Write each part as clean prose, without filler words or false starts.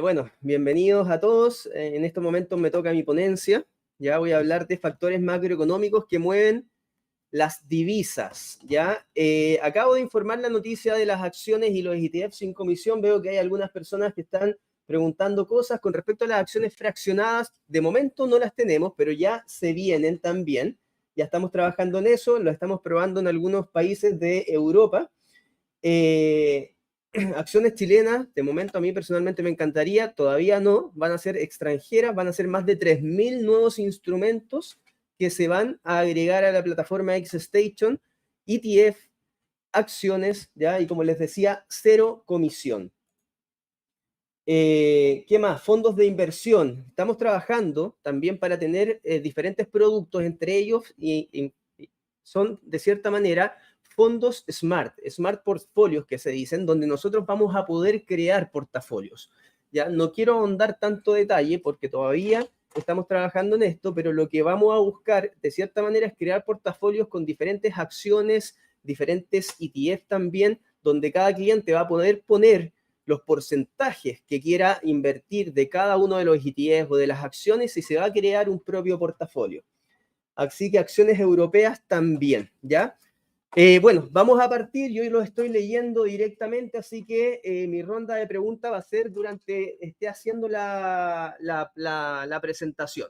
Bueno, bienvenidos a todos. En estos momentos me toca mi ponencia. Ya voy a hablar de factores macroeconómicos que mueven las divisas. ¿Ya? Acabo de informar la noticia de las acciones y los ETF sin comisión. Veo que hay algunas personas que están preguntando cosas con respecto a las acciones fraccionadas. De momento no las tenemos, pero ya se vienen también. Ya estamos trabajando en eso, lo estamos probando en algunos países de Europa. Acciones chilenas, de momento a mí personalmente me encantaría, todavía no, van a ser extranjeras, van a ser más de 3.000 nuevos instrumentos que se van a agregar a la plataforma XStation, ETF, acciones, ¿ya? Y como les decía, cero comisión. ¿Qué más? Fondos de inversión. Estamos trabajando también para tener diferentes productos, entre ellos y son, de cierta manera, fondos smart portfolios que se dicen, donde nosotros vamos a poder crear portafolios. Ya no quiero ahondar tanto detalle porque todavía estamos trabajando en esto, pero lo que vamos a buscar, de cierta manera, es crear portafolios con diferentes acciones, diferentes ETF también, donde cada cliente va a poder poner los porcentajes que quiera invertir de cada uno de los ETFs o de las acciones y se va a crear un propio portafolio. Así que acciones europeas también, ¿ya? Bueno, vamos a partir, yo lo estoy leyendo directamente, así que mi ronda de preguntas va a ser durante esté haciendo la presentación.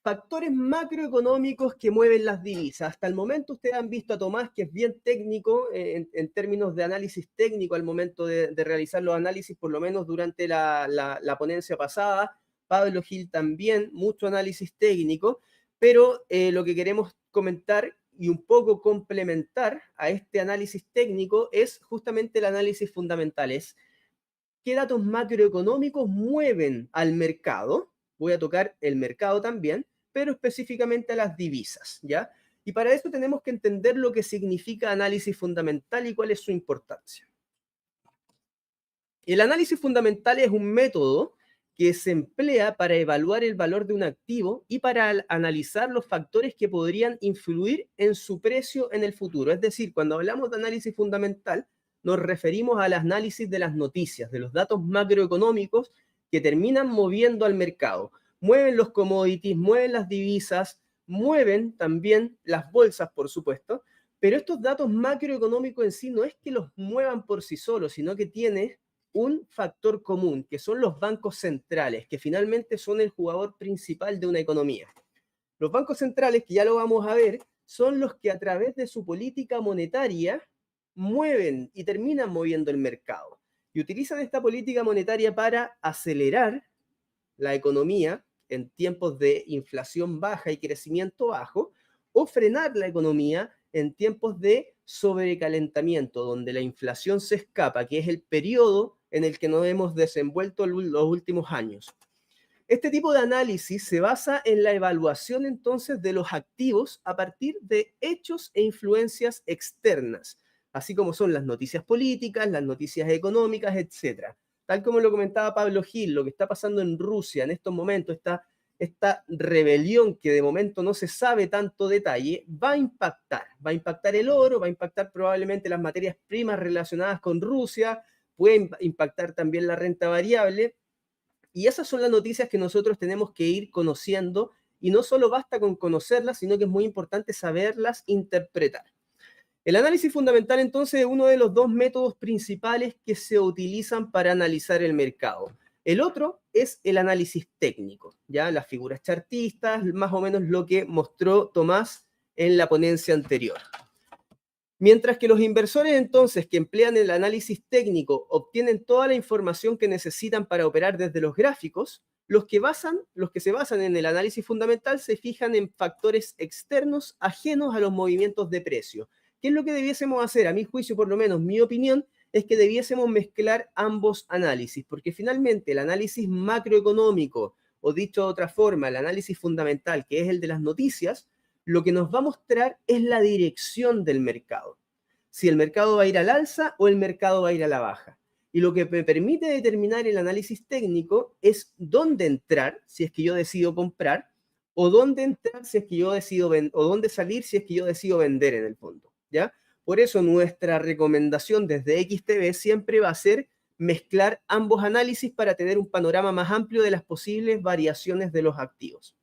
Factores macroeconómicos que mueven las divisas. Hasta el momento ustedes han visto a Tomás, que es bien técnico en términos de análisis técnico al momento de realizar los análisis, por lo menos durante la ponencia pasada. Pablo Gil también, mucho análisis técnico, pero lo que queremos comentar y un poco complementar a este análisis técnico es justamente el análisis fundamental. Es qué datos macroeconómicos mueven al mercado. Voy a tocar el mercado también, pero específicamente a las divisas, ¿ya? Y para eso tenemos que entender lo que significa análisis fundamental y cuál es su importancia. El análisis fundamental es un método que se emplea para evaluar el valor de un activo y para analizar los factores que podrían influir en su precio en el futuro. Es decir, cuando hablamos de análisis fundamental, nos referimos al análisis de las noticias, de los datos macroeconómicos que terminan moviendo al mercado. Mueven los commodities, mueven las divisas, mueven también las bolsas, por supuesto, pero estos datos macroeconómicos en sí no es que los muevan por sí solos, sino que tiene un factor común, que son los bancos centrales, que finalmente son el jugador principal de una economía. Los bancos centrales, que ya lo vamos a ver, son los que a través de su política monetaria mueven y terminan moviendo el mercado. Y utilizan esta política monetaria para acelerar la economía en tiempos de inflación baja y crecimiento bajo, o frenar la economía en tiempos de sobrecalentamiento, donde la inflación se escapa, que es el periodo en el que nos hemos desenvuelto los últimos años. Este tipo de análisis se basa en la evaluación entonces de los activos a partir de hechos e influencias externas, así como son las noticias políticas, las noticias económicas, etc. Tal como lo comentaba Pablo Gil, lo que está pasando en Rusia en estos momentos, esta rebelión que de momento no se sabe tanto detalle, va a impactar el oro, va a impactar probablemente las materias primas relacionadas con Rusia, puede impactar también la renta variable, y esas son las noticias que nosotros tenemos que ir conociendo, y no solo basta con conocerlas, sino que es muy importante saberlas interpretar. El análisis fundamental, entonces, es uno de los dos métodos principales que se utilizan para analizar el mercado. El otro es el análisis técnico, ya las figuras chartistas, más o menos lo que mostró Tomás en la ponencia anterior. Mientras que los inversores, entonces, que emplean el análisis técnico obtienen toda la información que necesitan para operar desde los gráficos, los que se basan en el análisis fundamental se fijan en factores externos ajenos a los movimientos de precio. ¿Qué es lo que debiésemos hacer? A mi juicio, por lo menos, mi opinión, es que debiésemos mezclar ambos análisis, porque finalmente el análisis macroeconómico, o dicho de otra forma, el análisis fundamental, que es el de las noticias, lo que nos va a mostrar es la dirección del mercado. Si el mercado va a ir al alza o el mercado va a ir a la baja. Y lo que me permite determinar el análisis técnico es dónde entrar si es que yo decido comprar, o dónde entrar si es que yo decido o dónde salir si es que yo decido vender en el fondo, ¿ya? Por eso nuestra recomendación desde XTB siempre va a ser mezclar ambos análisis para tener un panorama más amplio de las posibles variaciones de los activos.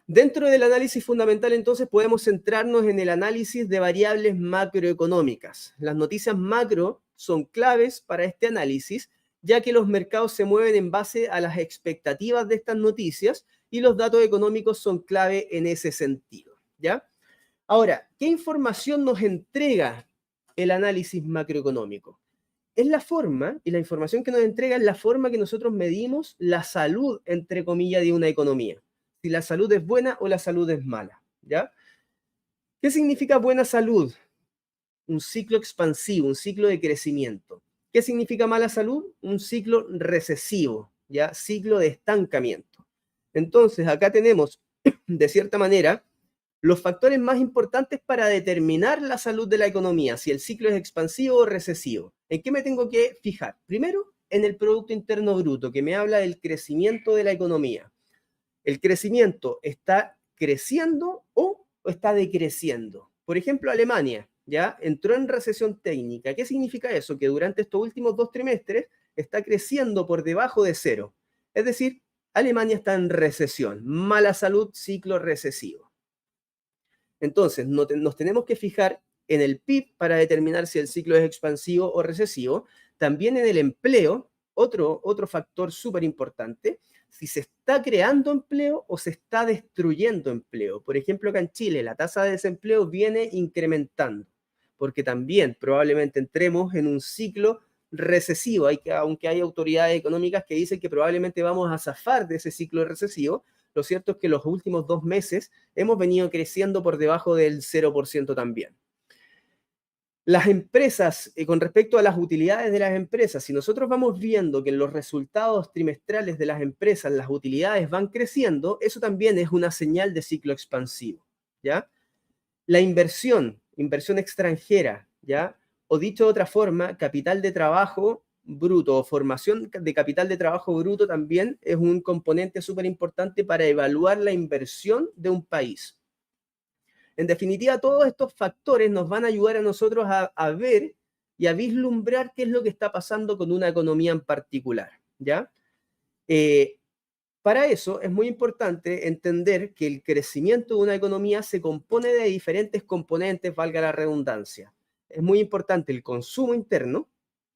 Dentro del análisis fundamental, entonces, podemos centrarnos en el análisis de variables macroeconómicas. Las noticias macro son claves para este análisis, ya que los mercados se mueven en base a las expectativas de estas noticias y los datos económicos son clave en ese sentido, ¿ya? Ahora, ¿qué información nos entrega el análisis macroeconómico? Es la forma, y la información que nos entrega es la forma que nosotros medimos la salud, entre comillas, de una economía. Si la salud es buena o la salud es mala, ¿ya? ¿Qué significa buena salud? Un ciclo expansivo, un ciclo de crecimiento. ¿Qué significa mala salud? Un ciclo recesivo, ¿ya? Ciclo de estancamiento. Entonces, acá tenemos, de cierta manera, los factores más importantes para determinar la salud de la economía, si el ciclo es expansivo o recesivo. ¿En qué me tengo que fijar? Primero, en el Producto Interno Bruto, que me habla del crecimiento de la economía. ¿El crecimiento está creciendo o está decreciendo? Por ejemplo, Alemania, ¿ya? Entró en recesión técnica. ¿Qué significa eso? Que durante estos últimos 2 trimestres está creciendo por debajo de cero. Es decir, Alemania está en recesión. Mala salud, ciclo recesivo. Entonces, nos tenemos que fijar en el PIB para determinar si el ciclo es expansivo o recesivo. También en el empleo, otro factor súper importante, si se está creando empleo o se está destruyendo empleo. Por ejemplo, acá en Chile la tasa de desempleo viene incrementando, porque también probablemente entremos en un ciclo recesivo, aunque hay autoridades económicas que dicen que probablemente vamos a zafar de ese ciclo recesivo. Lo cierto es que los últimos 2 meses hemos venido creciendo por debajo del 0% también. Las empresas, con respecto a las utilidades de las empresas, si nosotros vamos viendo que en los resultados trimestrales de las empresas las utilidades van creciendo, eso también es una señal de ciclo expansivo, ¿ya? La inversión extranjera, ¿ya? O dicho de otra forma, capital de trabajo bruto o formación de capital de trabajo bruto también es un componente súper importante para evaluar la inversión de un país. En definitiva, todos estos factores nos van a ayudar a nosotros a ver y a vislumbrar qué es lo que está pasando con una economía en particular, ¿ya? Para eso es muy importante entender que el crecimiento de una economía se compone de diferentes componentes, valga la redundancia. Es muy importante el consumo interno,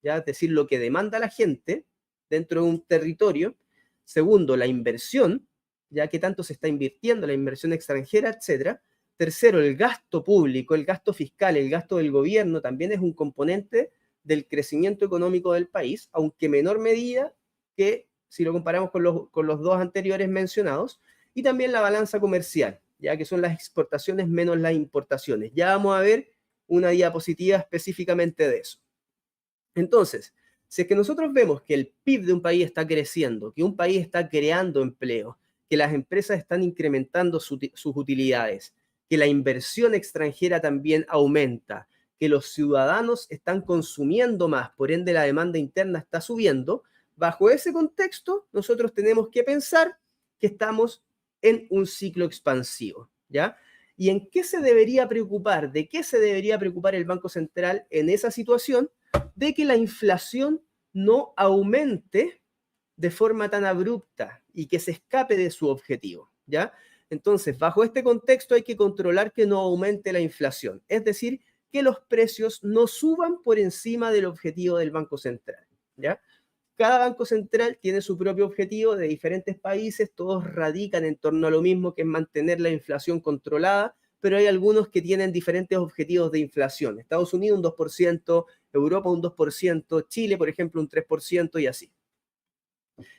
¿ya? Es decir, lo que demanda la gente dentro de un territorio. Segundo, la inversión, ya que tanto se está invirtiendo, la inversión extranjera, etcétera. Tercero, el gasto público, el gasto fiscal, el gasto del gobierno también es un componente del crecimiento económico del país, aunque en menor medida que si lo comparamos con los dos anteriores mencionados, y también la balanza comercial, ya que son las exportaciones menos las importaciones. Ya vamos a ver una diapositiva específicamente de eso. Entonces, si es que nosotros vemos que el PIB de un país está creciendo, que un país está creando empleo, que las empresas están incrementando sus utilidades, que la inversión extranjera también aumenta, que los ciudadanos están consumiendo más, por ende la demanda interna está subiendo, bajo ese contexto nosotros tenemos que pensar que estamos en un ciclo expansivo, ¿ya? ¿Y en qué se debería preocupar? ¿De qué se debería preocupar el Banco Central en esa situación? De que la inflación no aumente de forma tan abrupta y que se escape de su objetivo, ¿ya? Entonces, bajo este contexto hay que controlar que no aumente la inflación, es decir, que los precios no suban por encima del objetivo del Banco Central, ¿ya? Cada banco central tiene su propio objetivo de diferentes países, todos radican en torno a lo mismo, que es mantener la inflación controlada, pero hay algunos que tienen diferentes objetivos de inflación. Estados Unidos un 2%, Europa un 2%, Chile, por ejemplo, un 3% y así.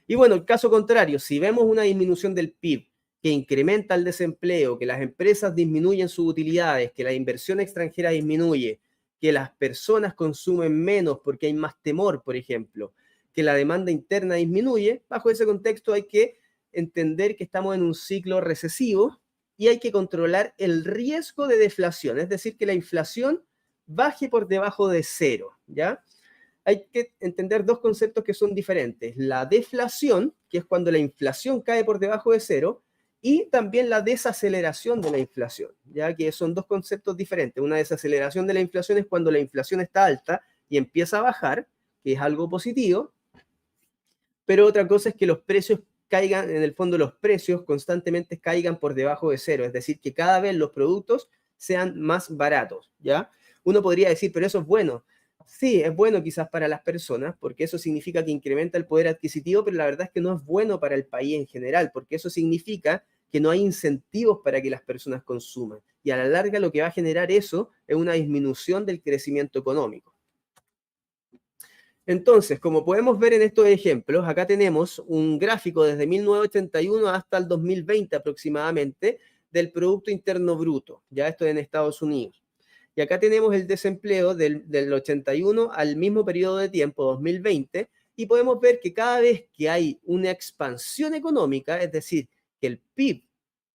Y bueno, el caso contrario, si vemos una disminución del PIB que incrementa el desempleo, que las empresas disminuyen sus utilidades, que la inversión extranjera disminuye, que las personas consumen menos porque hay más temor, por ejemplo, que la demanda interna disminuye, bajo ese contexto hay que entender que estamos en un ciclo recesivo y hay que controlar el riesgo de deflación, es decir, que la inflación baje por debajo de cero, ¿ya? Hay que entender dos conceptos que son diferentes. La deflación, que es cuando la inflación cae por debajo de cero, y también la desaceleración de la inflación, ya que son dos conceptos diferentes. Una desaceleración de la inflación es cuando la inflación está alta y empieza a bajar, que es algo positivo, pero otra cosa es que los precios caigan, en el fondo los precios constantemente caigan por debajo de cero, es decir, que cada vez los productos sean más baratos, ¿ya? Uno podría decir, pero eso es bueno. Sí, es bueno quizás para las personas, porque eso significa que incrementa el poder adquisitivo, pero la verdad es que no es bueno para el país en general, porque eso significa que no hay incentivos para que las personas consuman. Y a la larga lo que va a generar eso es una disminución del crecimiento económico. Entonces, como podemos ver en estos ejemplos, acá tenemos un gráfico desde 1981 hasta el 2020 aproximadamente del Producto Interno Bruto, ya esto en Estados Unidos. Y acá tenemos el desempleo del 81 al mismo periodo de tiempo, 2020, y podemos ver que cada vez que hay una expansión económica, es decir, que el PIB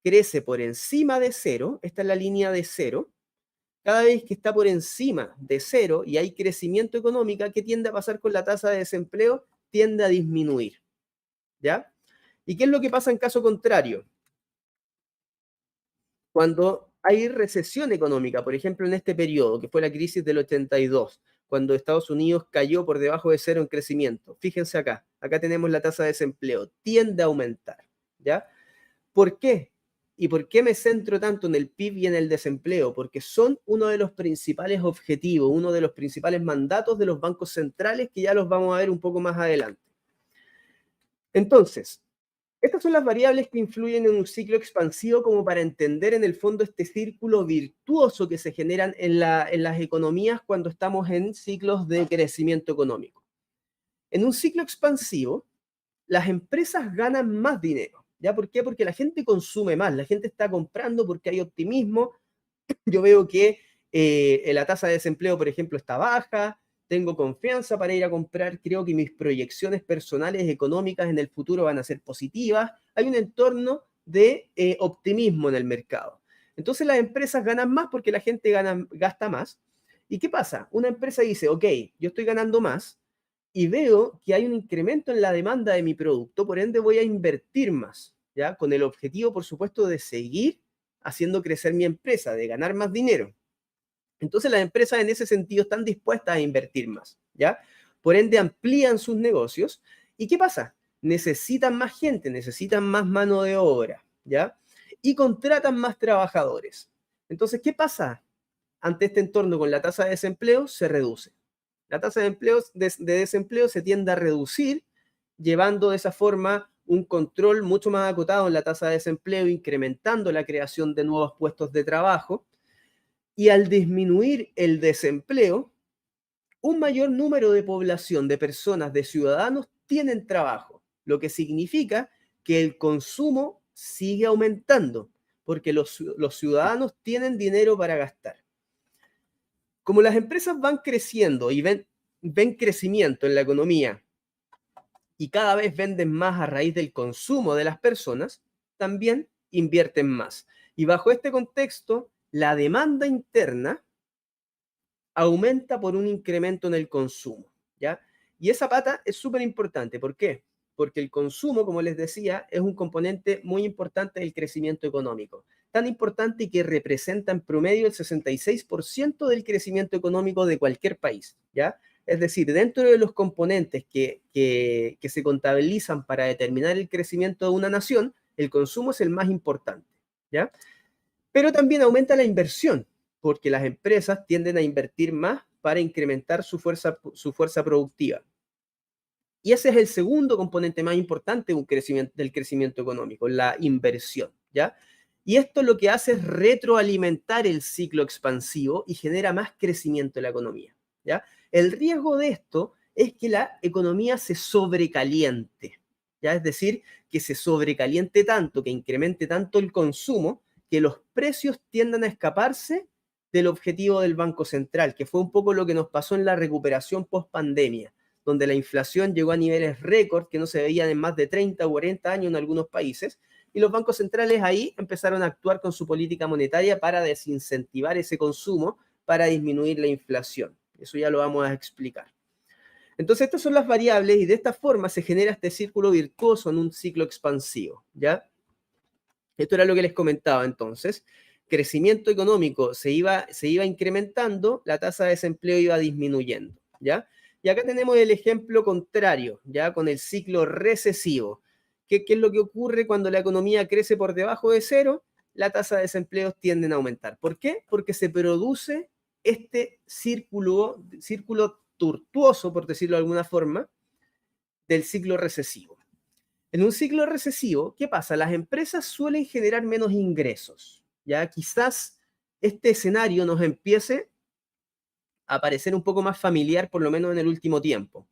crece por encima de cero, esta es la línea de cero, cada vez que está por encima de cero y hay crecimiento económico, ¿qué tiende a pasar con la tasa de desempleo? Tiende a disminuir, ¿ya? ¿Y qué es lo que pasa en caso contrario? Cuando hay recesión económica, por ejemplo, en este periodo, que fue la crisis del 82, cuando Estados Unidos cayó por debajo de cero en crecimiento. Fíjense acá tenemos la tasa de desempleo, tiende a aumentar, ¿ya? ¿Por qué? ¿Y por qué me centro tanto en el PIB y en el desempleo? Porque son uno de los principales objetivos, uno de los principales mandatos de los bancos centrales que ya los vamos a ver un poco más adelante. Entonces, estas son las variables que influyen en un ciclo expansivo como para entender en el fondo este círculo virtuoso que se generan en las economías cuando estamos en ciclos de crecimiento económico. En un ciclo expansivo, las empresas ganan más dinero. ¿Ya? ¿Por qué? Porque la gente consume más, la gente está comprando porque hay optimismo. Yo veo que la tasa de desempleo, por ejemplo, está baja, tengo confianza para ir a comprar, creo que mis proyecciones personales económicas en el futuro van a ser positivas. Hay un entorno de optimismo en el mercado. Entonces las empresas ganan más porque la gente gasta más. ¿Y qué pasa? Una empresa dice, ok, yo estoy ganando más, y veo que hay un incremento en la demanda de mi producto, por ende voy a invertir más, ¿ya? Con el objetivo, por supuesto, de seguir haciendo crecer mi empresa, de ganar más dinero. Entonces las empresas en ese sentido están dispuestas a invertir más, ¿ya? Por ende amplían sus negocios. ¿Y qué pasa? Necesitan más gente, necesitan más mano de obra, ¿ya? Y contratan más trabajadores. Entonces, ¿qué pasa? Ante este entorno con la tasa de desempleo se reduce. La tasa de desempleo se tiende a reducir, llevando de esa forma un control mucho más acotado en la tasa de desempleo, incrementando la creación de nuevos puestos de trabajo. Y al disminuir el desempleo, un mayor número de población, de personas, de ciudadanos, tienen trabajo, lo que significa que el consumo sigue aumentando, porque los ciudadanos tienen dinero para gastar. Como las empresas van creciendo y ven crecimiento en la economía y cada vez venden más a raíz del consumo de las personas, también invierten más. Y bajo este contexto, la demanda interna aumenta por un incremento en el consumo, ¿ya? Y esa pata es súper importante. ¿Por qué? Porque el consumo, como les decía, es un componente muy importante del crecimiento económico. Tan importante que representa en promedio el 66% del crecimiento económico de cualquier país, ¿ya? Es decir, dentro de los componentes que se contabilizan para determinar el crecimiento de una nación, el consumo es el más importante, ¿ya? Pero también aumenta la inversión, porque las empresas tienden a invertir más para incrementar su fuerza productiva. Y ese es el segundo componente más importante del crecimiento económico, la inversión, ¿ya? Y esto lo que hace es retroalimentar el ciclo expansivo y genera más crecimiento en la economía, ¿ya? El riesgo de esto es que la economía se sobrecaliente, ¿ya? Es decir, que se sobrecaliente tanto, que incremente tanto el consumo, que los precios tiendan a escaparse del objetivo del Banco Central, que fue un poco lo que nos pasó en la recuperación post-pandemia, donde la inflación llegó a niveles récord que no se veían en más de 30 o 40 años en algunos países, y los bancos centrales ahí empezaron a actuar con su política monetaria para desincentivar ese consumo, para disminuir la inflación. Eso ya lo vamos a explicar. Entonces, estas son las variables y de esta forma se genera este círculo virtuoso en un ciclo expansivo, ¿ya? Esto era lo que les comentaba entonces. Crecimiento económico se iba incrementando, la tasa de desempleo iba disminuyendo, ¿ya? Y acá tenemos el ejemplo contrario, ya con el ciclo recesivo. ¿Qué es lo que ocurre cuando la economía crece por debajo de cero? La tasa de desempleo tiende a aumentar. ¿Por qué? Porque se produce este círculo tortuoso, por decirlo de alguna forma, del ciclo recesivo. En un ciclo recesivo, ¿qué pasa? Las empresas suelen generar menos ingresos. Ya quizás este escenario nos empiece a parecer un poco más familiar, por lo menos en el último tiempo.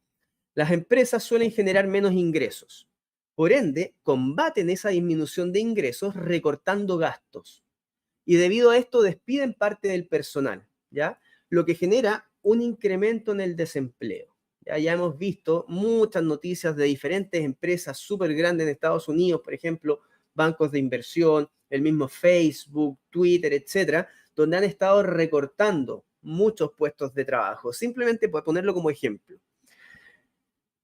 Las empresas suelen generar menos ingresos. Por ende, combaten esa disminución de ingresos recortando gastos. Y debido a esto despiden parte del personal, ¿ya? Lo que genera un incremento en el desempleo. Ya hemos visto muchas noticias de diferentes empresas súper grandes en Estados Unidos, por ejemplo, bancos de inversión, el mismo Facebook, Twitter, etcétera, donde han estado recortando muchos puestos de trabajo. Simplemente por ponerlo como ejemplo.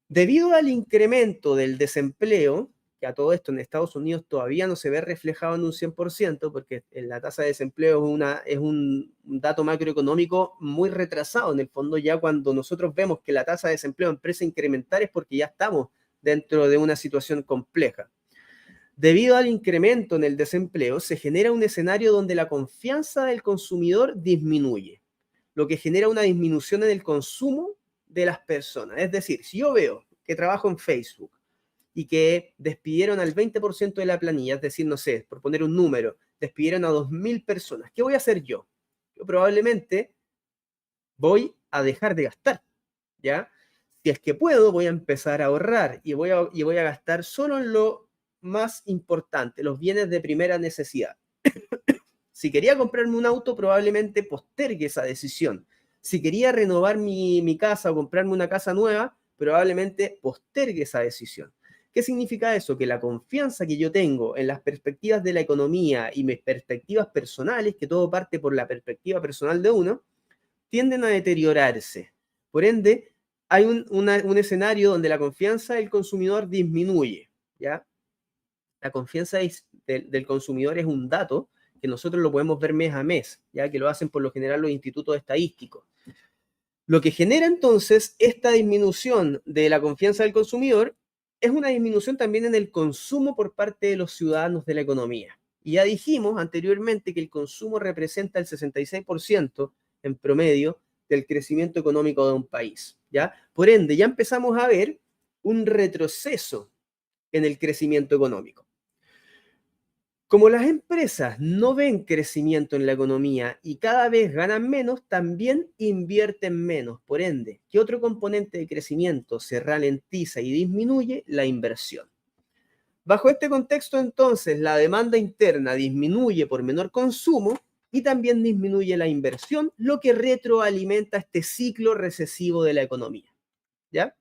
Debido al incremento del desempleo, que a todo esto en Estados Unidos todavía no se ve reflejado en un 100%, porque la tasa de desempleo es un dato macroeconómico muy retrasado. En el fondo, ya cuando nosotros vemos que la tasa de desempleo empieza a incrementar es porque ya estamos dentro de una situación compleja. Debido al incremento en el desempleo, se genera un escenario donde la confianza del consumidor disminuye, lo que genera una disminución en el consumo de las personas. Es decir, si yo veo que trabajo en Facebook y que despidieron al 20% de la planilla, es decir, no sé, por poner un número, despidieron a 2.000 personas, ¿qué voy a hacer yo? Yo probablemente voy a dejar de gastar, ¿ya? Si es que puedo, voy a empezar a ahorrar y voy a gastar solo en lo más importante, los bienes de primera necesidad. Si quería comprarme un auto, probablemente postergue esa decisión. Si quería renovar mi casa o comprarme una casa nueva, probablemente postergue esa decisión. ¿Qué significa eso? Que la confianza que yo tengo en las perspectivas de la economía y mis perspectivas personales, que todo parte por la perspectiva personal de uno, tienden a deteriorarse. Por ende, hay un escenario donde la confianza del consumidor disminuye, ¿ya? La confianza del consumidor es un dato que nosotros lo podemos ver mes a mes, ya que lo hacen por lo general los institutos estadísticos. Lo que genera entonces esta disminución de la confianza del consumidor es una disminución también en el consumo por parte de los ciudadanos de la economía. Y ya dijimos anteriormente que el consumo representa el 66% en promedio del crecimiento económico de un país, ¿ya? Por ende, ya empezamos a ver un retroceso en el crecimiento económico. Como las empresas no ven crecimiento en la economía y cada vez ganan menos, también invierten menos. Por ende, ¿qué otro componente de crecimiento se ralentiza y disminuye? La inversión. Bajo este contexto, entonces, la demanda interna disminuye por menor consumo y también disminuye la inversión, lo que retroalimenta este ciclo recesivo de la economía. ¿Ya?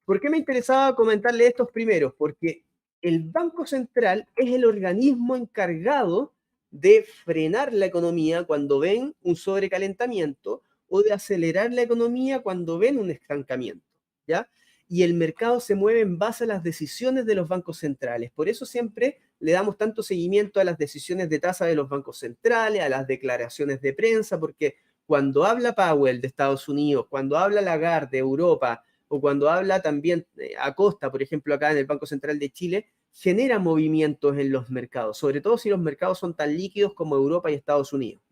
¿Por qué me interesaba comentarle estos primeros? Porque el Banco Central es el organismo encargado de frenar la economía cuando ven un sobrecalentamiento o de acelerar la economía cuando ven un estancamiento, ¿ya? Y el mercado se mueve en base a las decisiones de los bancos centrales. Por eso siempre le damos tanto seguimiento a las decisiones de tasa de los bancos centrales, a las declaraciones de prensa, porque cuando habla Powell de Estados Unidos, cuando habla Lagarde de Europa, o cuando habla también Acosta, por ejemplo, acá en el Banco Central de Chile, genera movimientos en los mercados, sobre todo si los mercados son tan líquidos como Europa y Estados Unidos.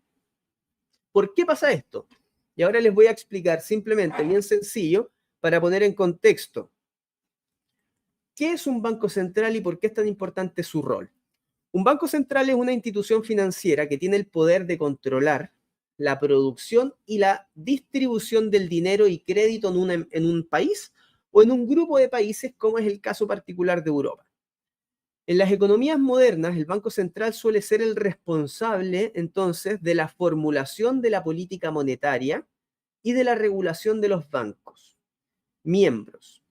¿Por qué pasa esto? Y ahora les voy a explicar simplemente, bien sencillo, para poner en contexto. ¿Qué es un banco central y por qué es tan importante su rol? Un banco central es una institución financiera que tiene el poder de controlar la producción y la distribución del dinero y crédito en un país o en un grupo de países, como es el caso particular de Europa. En las economías modernas, el Banco Central suele ser el responsable, entonces, de la formulación de la política monetaria y de la regulación de los bancos miembros.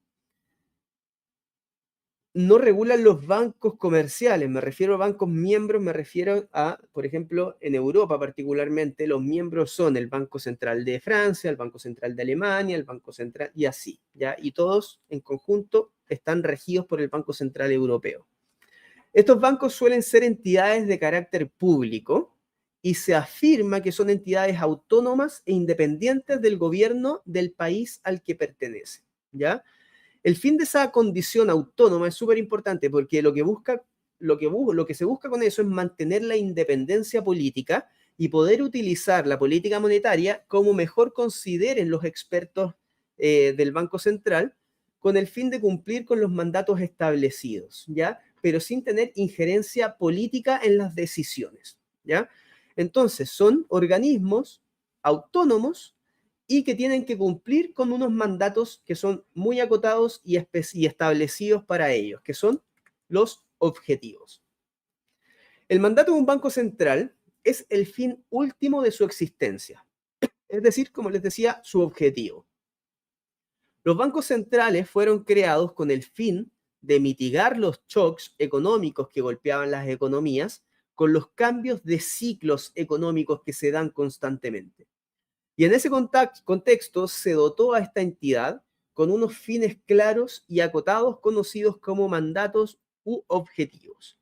No regulan los bancos comerciales, me refiero a bancos miembros, me refiero a, por ejemplo, en Europa particularmente, los miembros son el Banco Central de Francia, el Banco Central de Alemania, el Banco Central, y así, ¿ya? Y todos en conjunto están regidos por el Banco Central Europeo. Estos bancos suelen ser entidades de carácter público y se afirma que son entidades autónomas e independientes del gobierno del país al que pertenece, ¿ya? El fin de esa condición autónoma es súper importante porque lo que se busca con eso es mantener la independencia política y poder utilizar la política monetaria como mejor consideren los expertos del Banco Central con el fin de cumplir con los mandatos establecidos, ¿ya? Pero sin tener injerencia política en las decisiones, ¿ya? Entonces, son organismos autónomos y que tienen que cumplir con unos mandatos que son muy acotados y establecidos para ellos, que son los objetivos. El mandato de un banco central es el fin último de su existencia, es decir, como les decía, su objetivo. Los bancos centrales fueron creados con el fin de mitigar los shocks económicos que golpeaban las economías con los cambios de ciclos económicos que se dan constantemente. Y en ese contexto se dotó a esta entidad con unos fines claros y acotados conocidos como mandatos u objetivos.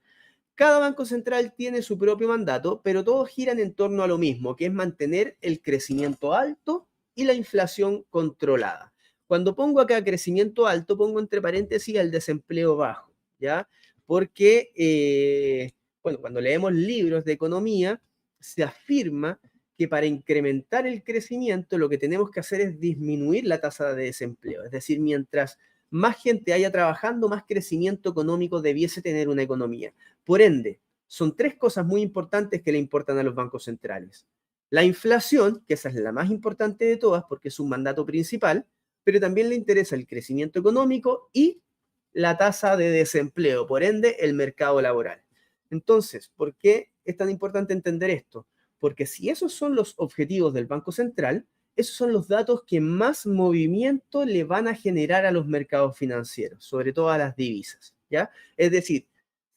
Cada banco central tiene su propio mandato, pero todos giran en torno a lo mismo, que es mantener el crecimiento alto y la inflación controlada. Cuando pongo acá crecimiento alto, pongo entre paréntesis el desempleo bajo, ¿ya? Porque, bueno, cuando leemos libros de economía, se afirma que para incrementar el crecimiento lo que tenemos que hacer es disminuir la tasa de desempleo. Es decir, mientras más gente haya trabajando, más crecimiento económico debiese tener una economía. Por ende, son tres cosas muy importantes que le importan a los bancos centrales. La inflación, que esa es la más importante de todas porque es un mandato principal, pero también le interesa el crecimiento económico y la tasa de desempleo, por ende, el mercado laboral. Entonces, ¿por qué es tan importante entender esto? Porque si esos son los objetivos del Banco Central, esos son los datos que más movimiento le van a generar a los mercados financieros, sobre todo a las divisas, ¿ya? Es decir,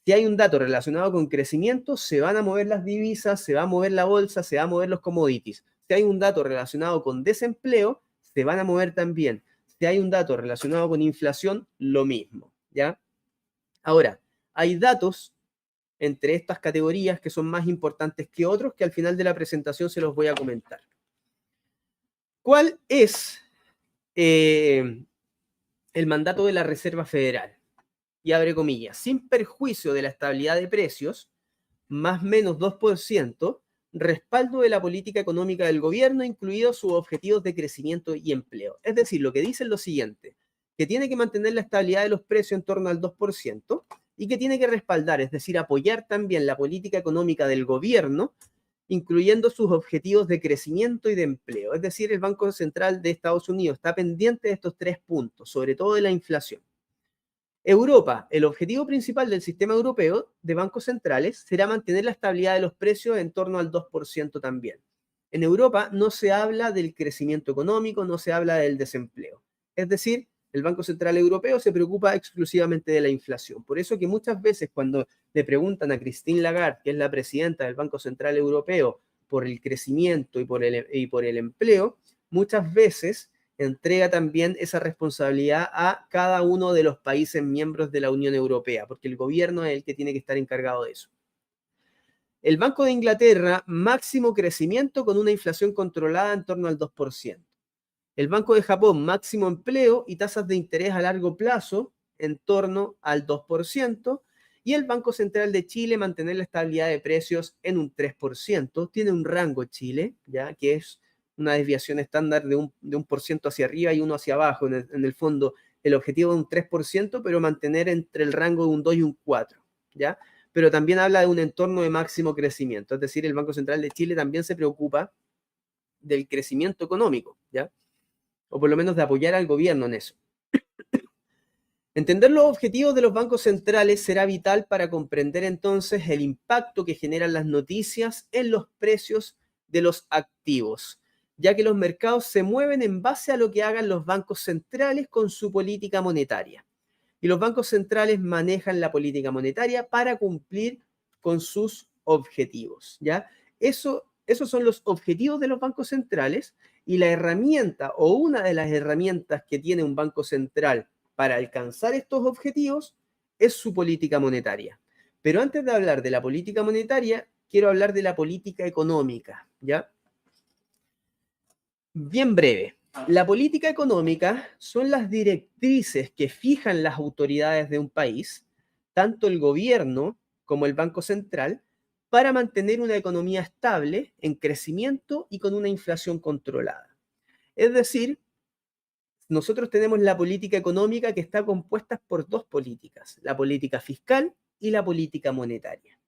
si hay un dato relacionado con crecimiento, se van a mover las divisas, se va a mover la bolsa, se va a mover los commodities. Si hay un dato relacionado con desempleo, se van a mover también. Si hay un dato relacionado con inflación, lo mismo, ¿ya? Ahora, hay datos entre estas categorías que son más importantes que otros que al final de la presentación se los voy a comentar. ¿Cuál es el mandato de la Reserva Federal? Y abre comillas, sin perjuicio de la estabilidad de precios, más menos 2%, respaldo de la política económica del gobierno, incluidos sus objetivos de crecimiento y empleo. Es decir, lo que dice es lo siguiente, que tiene que mantener la estabilidad de los precios en torno al 2% y que tiene que respaldar, es decir, apoyar también la política económica del gobierno, incluyendo sus objetivos de crecimiento y de empleo. Es decir, el Banco Central de Estados Unidos está pendiente de estos tres puntos, sobre todo de la inflación. Europa, el objetivo principal del sistema europeo de bancos centrales será mantener la estabilidad de los precios en torno al 2% también. En Europa no se habla del crecimiento económico, no se habla del desempleo. Es decir, el Banco Central Europeo se preocupa exclusivamente de la inflación. Por eso que muchas veces cuando le preguntan a Christine Lagarde, que es la presidenta del Banco Central Europeo, por el crecimiento y por el empleo, muchas veces entrega también esa responsabilidad a cada uno de los países miembros de la Unión Europea, porque el gobierno es el que tiene que estar encargado de eso. El Banco de Inglaterra, máximo crecimiento con una inflación controlada en torno al 2%. El Banco de Japón, máximo empleo y tasas de interés a largo plazo en torno al 2%. Y el Banco Central de Chile, mantener la estabilidad de precios en un 3%. Tiene un rango Chile, ya que es una desviación estándar de un por ciento hacia arriba y uno hacia abajo. En el fondo, el objetivo es un 3%, pero mantener entre el rango de un 2 y un 4, ¿ya? Pero también habla de un entorno de máximo crecimiento. Es decir, el Banco Central de Chile también se preocupa del crecimiento económico, ¿ya? O por lo menos de apoyar al gobierno en eso. Entender los objetivos de los bancos centrales será vital para comprender entonces el impacto que generan las noticias en los precios de los activos, ya que los mercados se mueven en base a lo que hagan los bancos centrales con su política monetaria. Y los bancos centrales manejan la política monetaria para cumplir con sus objetivos, ¿ya? Esos son los objetivos de los bancos centrales y la herramienta o una de las herramientas que tiene un banco central para alcanzar estos objetivos es su política monetaria. Pero antes de hablar de la política monetaria, quiero hablar de la política económica, ¿ya? Bien breve. La política económica son las directrices que fijan las autoridades de un país, tanto el gobierno como el Banco Central, para mantener una economía estable, en crecimiento y con una inflación controlada. Es decir, nosotros tenemos la política económica que está compuesta por dos políticas, la política fiscal y la política monetaria.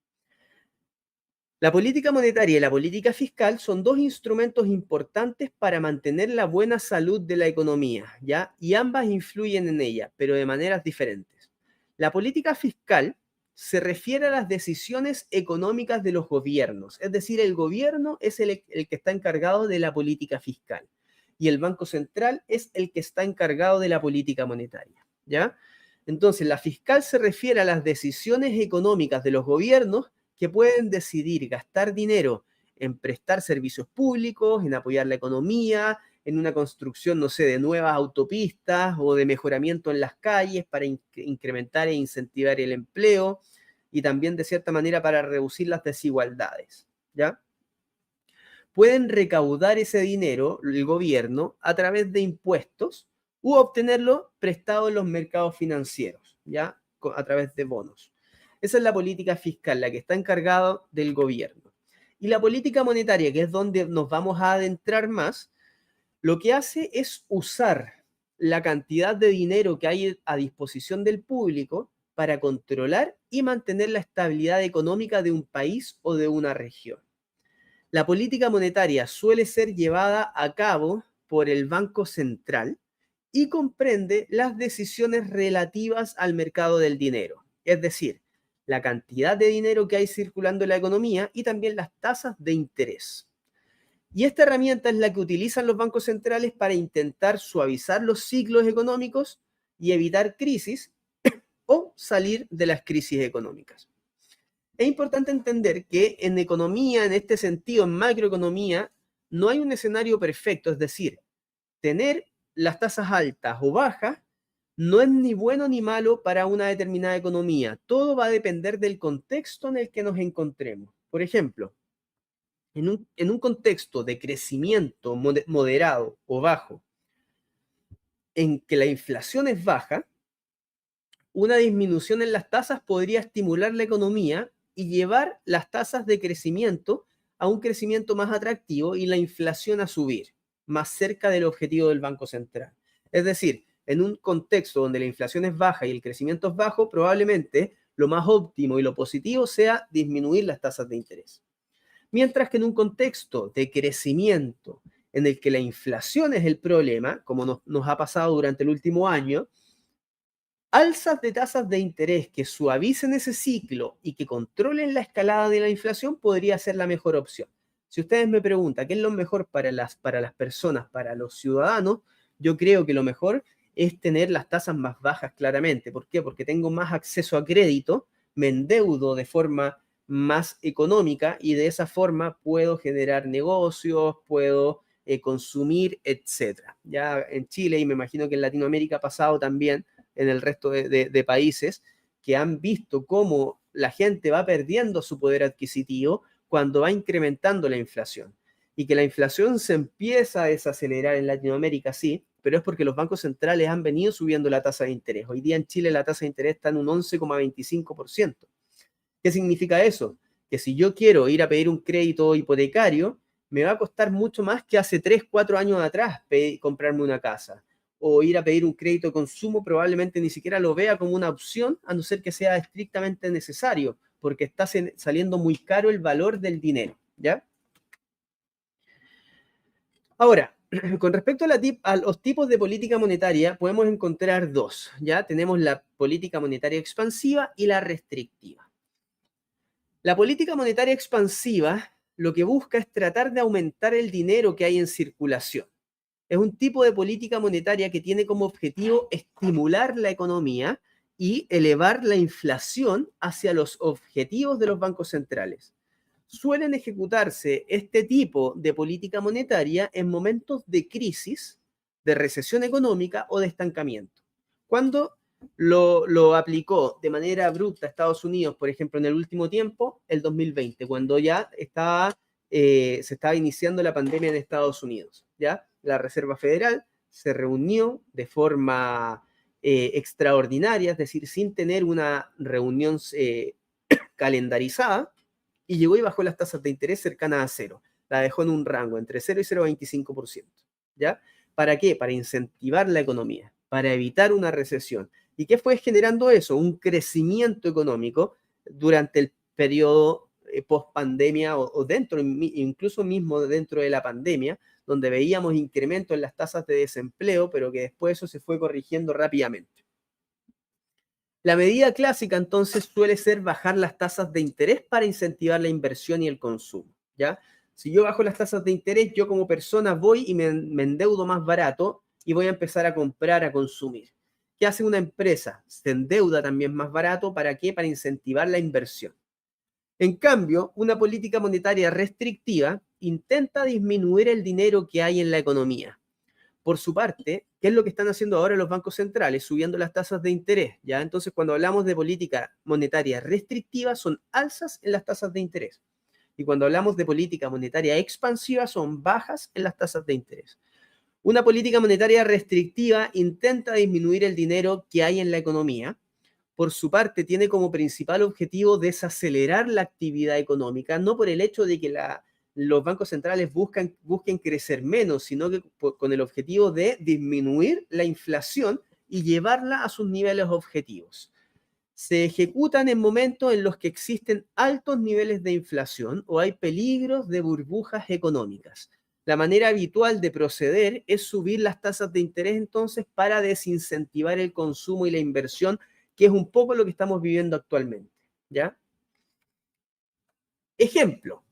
La política monetaria y la política fiscal son dos instrumentos importantes para mantener la buena salud de la economía, ¿ya? Y ambas influyen en ella, pero de maneras diferentes. La política fiscal se refiere a las decisiones económicas de los gobiernos, es decir, el gobierno es el que está encargado de la política fiscal y el Banco Central es el que está encargado de la política monetaria, ¿ya? Entonces, la fiscal se refiere a las decisiones económicas de los gobiernos que pueden decidir gastar dinero en prestar servicios públicos, en apoyar la economía, en una construcción, no sé, de nuevas autopistas o de mejoramiento en las calles para incrementar e incentivar el empleo y también, de cierta manera, para reducir las desigualdades, ¿ya? Pueden recaudar ese dinero, el gobierno, a través de impuestos u obtenerlo prestado en los mercados financieros, ¿ya? A través de bonos. Esa es la política fiscal, la que está encargada del gobierno. Y la política monetaria, que es donde nos vamos a adentrar más, lo que hace es usar la cantidad de dinero que hay a disposición del público para controlar y mantener la estabilidad económica de un país o de una región. La política monetaria suele ser llevada a cabo por el Banco Central y comprende las decisiones relativas al mercado del dinero, es decir, la cantidad de dinero que hay circulando en la economía y también las tasas de interés. Y esta herramienta es la que utilizan los bancos centrales para intentar suavizar los ciclos económicos y evitar crisis o salir de las crisis económicas. Es importante entender que en economía, en este sentido, en macroeconomía, no hay un escenario perfecto, es decir, tener las tasas altas o bajas no es ni bueno ni malo para una determinada economía. Todo va a depender del contexto en el que nos encontremos. Por ejemplo, en un contexto de crecimiento moderado o bajo, en que la inflación es baja, una disminución en las tasas podría estimular la economía y llevar las tasas de crecimiento a un crecimiento más atractivo y la inflación a subir, más cerca del objetivo del Banco Central. Es decir, en un contexto donde la inflación es baja y el crecimiento es bajo, probablemente lo más óptimo y lo positivo sea disminuir las tasas de interés. Mientras que en un contexto de crecimiento en el que la inflación es el problema, como nos ha pasado durante el último año, alzas de tasas de interés que suavicen ese ciclo y que controlen la escalada de la inflación podría ser la mejor opción. Si ustedes me preguntan qué es lo mejor para las personas, para los ciudadanos, yo creo que lo mejor es tener las tasas más bajas claramente. ¿Por qué? Porque tengo más acceso a crédito, me endeudo de forma más económica y de esa forma puedo generar negocios, puedo consumir, etcétera. Ya en Chile y me imagino que en Latinoamérica ha pasado también en el resto de países que han visto cómo la gente va perdiendo su poder adquisitivo cuando va incrementando la inflación. Y que la inflación se empieza a desacelerar en Latinoamérica, sí, pero es porque los bancos centrales han venido subiendo la tasa de interés. Hoy día en Chile la tasa de interés está en un 11,25%. ¿Qué significa eso? Que si yo quiero ir a pedir un crédito hipotecario, me va a costar mucho más que hace 3, 4 años atrás comprarme una casa. O ir a pedir un crédito de consumo probablemente ni siquiera lo vea como una opción, a no ser que sea estrictamente necesario, porque está saliendo muy caro el valor del dinero, ¿ya? Ahora, con respecto a los tipos de política monetaria, podemos encontrar dos, ¿ya? Tenemos la política monetaria expansiva y la restrictiva. La política monetaria expansiva lo que busca es tratar de aumentar el dinero que hay en circulación. Es un tipo de política monetaria que tiene como objetivo estimular la economía y elevar la inflación hacia los objetivos de los bancos centrales. Suelen ejecutarse este tipo de política monetaria en momentos de crisis, de recesión económica o de estancamiento. Cuando lo aplicó de manera abrupta a Estados Unidos, por ejemplo, en el último tiempo, el 2020, cuando ya se estaba iniciando la pandemia en Estados Unidos, ¿ya? La Reserva Federal se reunió de forma extraordinaria, es decir, sin tener una reunión calendarizada, y llegó y bajó las tasas de interés cercanas a cero. La dejó en un rango entre 0 y 0,25%. ¿Ya? ¿Para qué? Para incentivar la economía, para evitar una recesión. ¿Y qué fue generando eso? Un crecimiento económico durante el periodo post pandemia o dentro, incluso mismo dentro de la pandemia, donde veíamos incremento en las tasas de desempleo, pero que después eso se fue corrigiendo rápidamente. La medida clásica entonces suele ser bajar las tasas de interés para incentivar la inversión y el consumo, ¿ya? Si yo bajo las tasas de interés, yo como persona voy y me endeudo más barato y voy a empezar a comprar, a consumir. ¿Qué hace una empresa? Se endeuda también más barato, ¿para qué? Para incentivar la inversión. En cambio, una política monetaria restrictiva intenta disminuir el dinero que hay en la economía. Por su parte, ¿qué es lo que están haciendo ahora los bancos centrales? Subiendo las tasas de interés, ¿ya? Entonces, cuando hablamos de política monetaria restrictiva, son alzas en las tasas de interés. Y cuando hablamos de política monetaria expansiva, son bajas en las tasas de interés. Una política monetaria restrictiva intenta disminuir el dinero que hay en la economía. Por su parte, tiene como principal objetivo desacelerar la actividad económica, no por el hecho de que los bancos centrales busquen crecer menos, sino que con el objetivo de disminuir la inflación y llevarla a sus niveles objetivos. Se ejecutan en momentos en los que existen altos niveles de inflación o hay peligros de burbujas económicas. La manera habitual de proceder es subir las tasas de interés entonces para desincentivar el consumo y la inversión, que es un poco lo que estamos viviendo actualmente, ¿ya? Ejemplo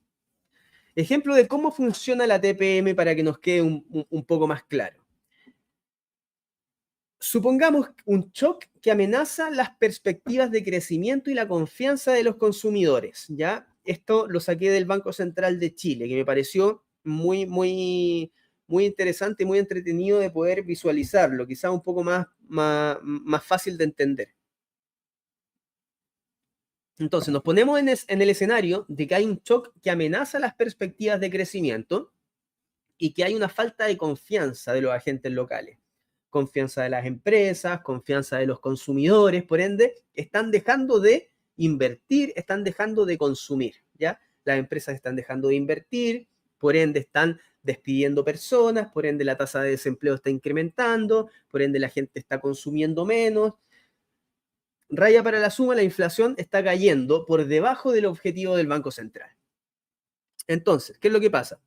de cómo funciona la TPM para que nos quede un poco más claro. Supongamos un shock que amenaza las perspectivas de crecimiento y la confianza de los consumidores, ¿ya? Esto lo saqué del Banco Central de Chile, que me pareció muy interesante y muy entretenido de poder visualizarlo, quizá un poco más fácil de entender. Entonces, nos ponemos en el escenario de que hay un shock que amenaza las perspectivas de crecimiento y que hay una falta de confianza de los agentes locales. Confianza de las empresas, confianza de los consumidores, por ende, están dejando de invertir, están dejando de consumir, ¿ya? Las empresas están dejando de invertir, por ende están despidiendo personas, por ende la tasa de desempleo está incrementando, por ende la gente está consumiendo menos. Raya para la suma, la inflación está cayendo por debajo del objetivo del Banco Central. Entonces, ¿qué es lo que pasa?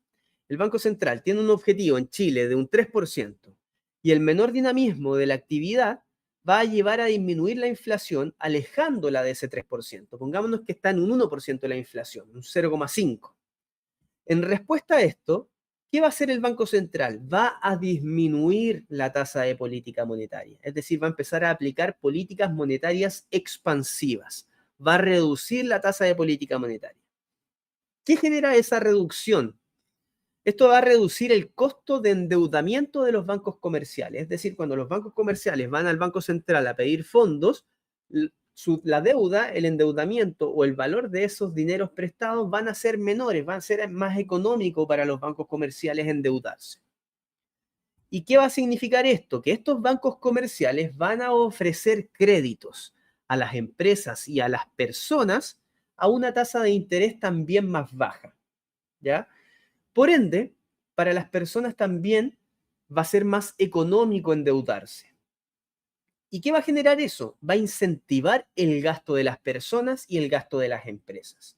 El Banco Central tiene un objetivo en Chile de un 3% y el menor dinamismo de la actividad va a llevar a disminuir la inflación alejándola de ese 3%. Pongámonos que está en un 1% la inflación, un 0,5%. En respuesta a esto, ¿qué va a hacer el Banco Central? Va a disminuir la tasa de política monetaria, es decir, va a empezar a aplicar políticas monetarias expansivas, va a reducir la tasa de política monetaria. ¿Qué genera esa reducción? Esto va a reducir el costo de endeudamiento de los bancos comerciales. Es decir, cuando los bancos comerciales van al Banco Central a pedir fondos, la deuda, el endeudamiento o el valor de esos dineros prestados van a ser menores, van a ser más económico para los bancos comerciales endeudarse. ¿Y qué va a significar esto? Que estos bancos comerciales van a ofrecer créditos a las empresas y a las personas a una tasa de interés también más baja, ¿ya? Por ende, para las personas también va a ser más económico endeudarse. ¿Y qué va a generar eso? Va a incentivar el gasto de las personas y el gasto de las empresas.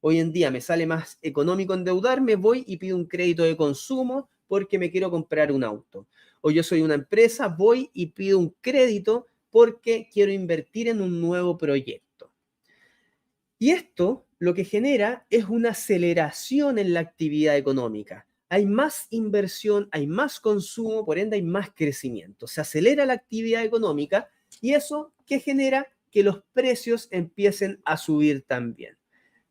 Hoy en día me sale más económico endeudarme, voy y pido un crédito de consumo porque me quiero comprar un auto. O yo soy una empresa, voy y pido un crédito porque quiero invertir en un nuevo proyecto. Y esto lo que genera es una aceleración en la actividad económica. Hay más inversión, hay más consumo, por ende hay más crecimiento. Se acelera la actividad económica y eso que genera que los precios empiecen a subir también,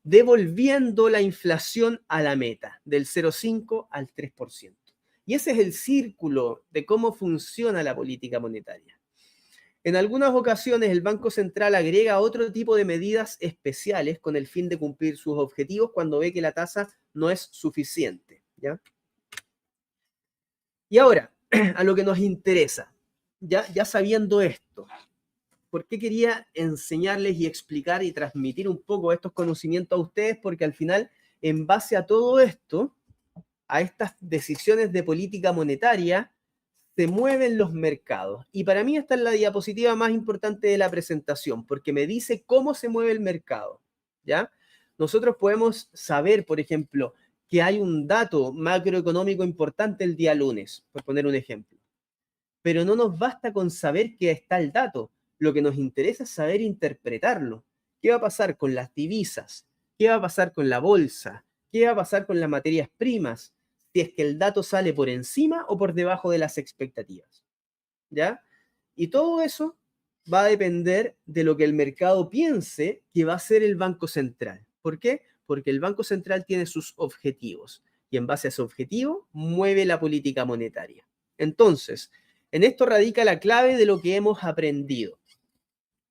devolviendo la inflación a la meta del 0,5 al 3%. Y ese es el círculo de cómo funciona la política monetaria. En algunas ocasiones el Banco Central agrega otro tipo de medidas especiales con el fin de cumplir sus objetivos cuando ve que la tasa no es suficiente, ¿ya? Y ahora, a lo que nos interesa, ya sabiendo esto, ¿por qué quería enseñarles y explicar y transmitir un poco estos conocimientos a ustedes? Porque al final, en base a todo esto, a estas decisiones de política monetaria, se mueven los mercados. Y para mí esta es la diapositiva más importante de la presentación, porque me dice cómo se mueve el mercado, ¿ya? Nosotros podemos saber, por ejemplo, que hay un dato macroeconómico importante el día lunes, por poner un ejemplo. Pero no nos basta con saber que está el dato. Lo que nos interesa es saber interpretarlo. ¿Qué va a pasar con las divisas? ¿Qué va a pasar con la bolsa? ¿Qué va a pasar con las materias primas? Si es que el dato sale por encima o por debajo de las expectativas. ¿Ya? Y todo eso va a depender de lo que el mercado piense que va a ser el Banco Central. ¿Por qué? Porque el Banco Central tiene sus objetivos y en base a ese objetivo mueve la política monetaria. Entonces, en esto radica la clave de lo que hemos aprendido,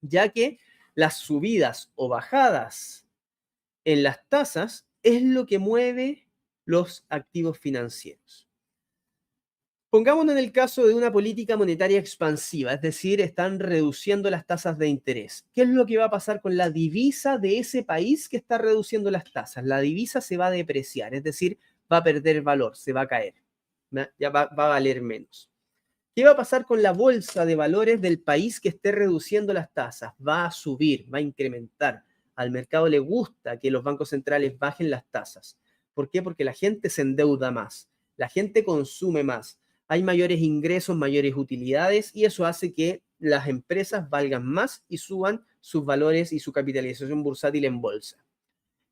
ya que las subidas o bajadas en las tasas es lo que mueve los activos financieros. Pongámonos en el caso de una política monetaria expansiva, es decir, están reduciendo las tasas de interés. ¿Qué es lo que va a pasar con la divisa de ese país que está reduciendo las tasas? La divisa se va a depreciar, es decir, va a perder valor, se va a caer, ya va a valer menos. ¿Qué va a pasar con la bolsa de valores del país que esté reduciendo las tasas? Va a subir, va a incrementar. Al mercado le gusta que los bancos centrales bajen las tasas. ¿Por qué? Porque la gente se endeuda más, la gente consume más, hay mayores ingresos, mayores utilidades y eso hace que las empresas valgan más y suban sus valores y su capitalización bursátil en bolsa.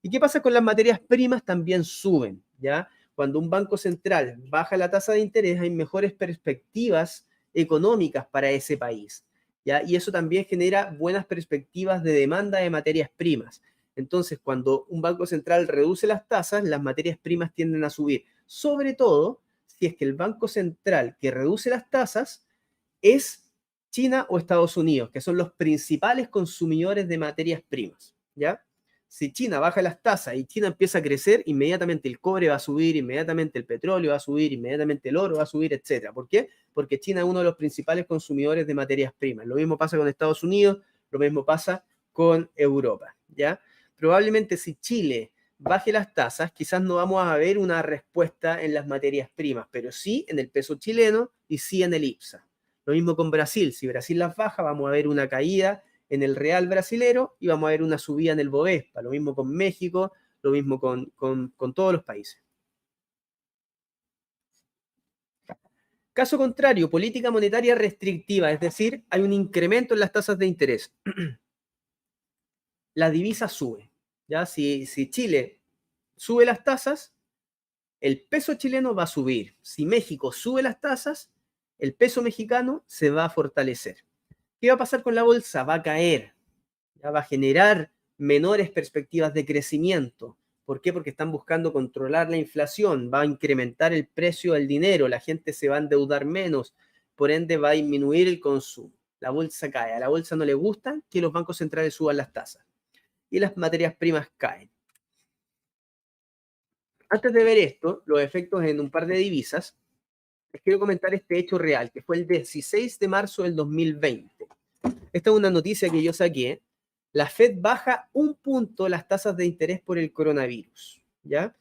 ¿Y qué pasa con las materias primas? También suben, ¿ya? Cuando un banco central baja la tasa de interés, hay mejores perspectivas económicas para ese país, ¿ya? Y eso también genera buenas perspectivas de demanda de materias primas. Entonces, cuando un banco central reduce las tasas, las materias primas tienden a subir, sobre todo si es que el banco central que reduce las tasas es China o Estados Unidos, que son los principales consumidores de materias primas, ¿ya? Si China baja las tasas y China empieza a crecer, inmediatamente el cobre va a subir, inmediatamente el petróleo va a subir, inmediatamente el oro va a subir, etc. ¿Por qué? Porque China es uno de los principales consumidores de materias primas. Lo mismo pasa con Estados Unidos, lo mismo pasa con Europa, ¿ya? Probablemente si Chile baje las tasas, quizás no vamos a ver una respuesta en las materias primas, pero sí en el peso chileno y sí en el IPSA. Lo mismo con Brasil. Si Brasil las baja, vamos a ver una caída en el real brasilero y vamos a ver una subida en el Bovespa. Lo mismo con México, lo mismo con todos los países. Caso contrario, política monetaria restrictiva, es decir, hay un incremento en las tasas de interés. La divisa sube. ¿Ya? Si Chile sube las tasas, el peso chileno va a subir. Si México sube las tasas, el peso mexicano se va a fortalecer. ¿Qué va a pasar con la bolsa? Va a caer, ya va a generar menores perspectivas de crecimiento. ¿Por qué? Porque están buscando controlar la inflación, va a incrementar el precio del dinero, la gente se va a endeudar menos, por ende va a disminuir el consumo. La bolsa cae, a la bolsa no le gusta que los bancos centrales suban las tasas y las materias primas caen. Antes de ver esto, los efectos en un par de divisas, les quiero comentar este hecho real, que fue el 16 de marzo del 2020. Esta es una noticia que yo saqué. La Fed baja 1 punto las tasas de interés por el coronavirus, ¿ya?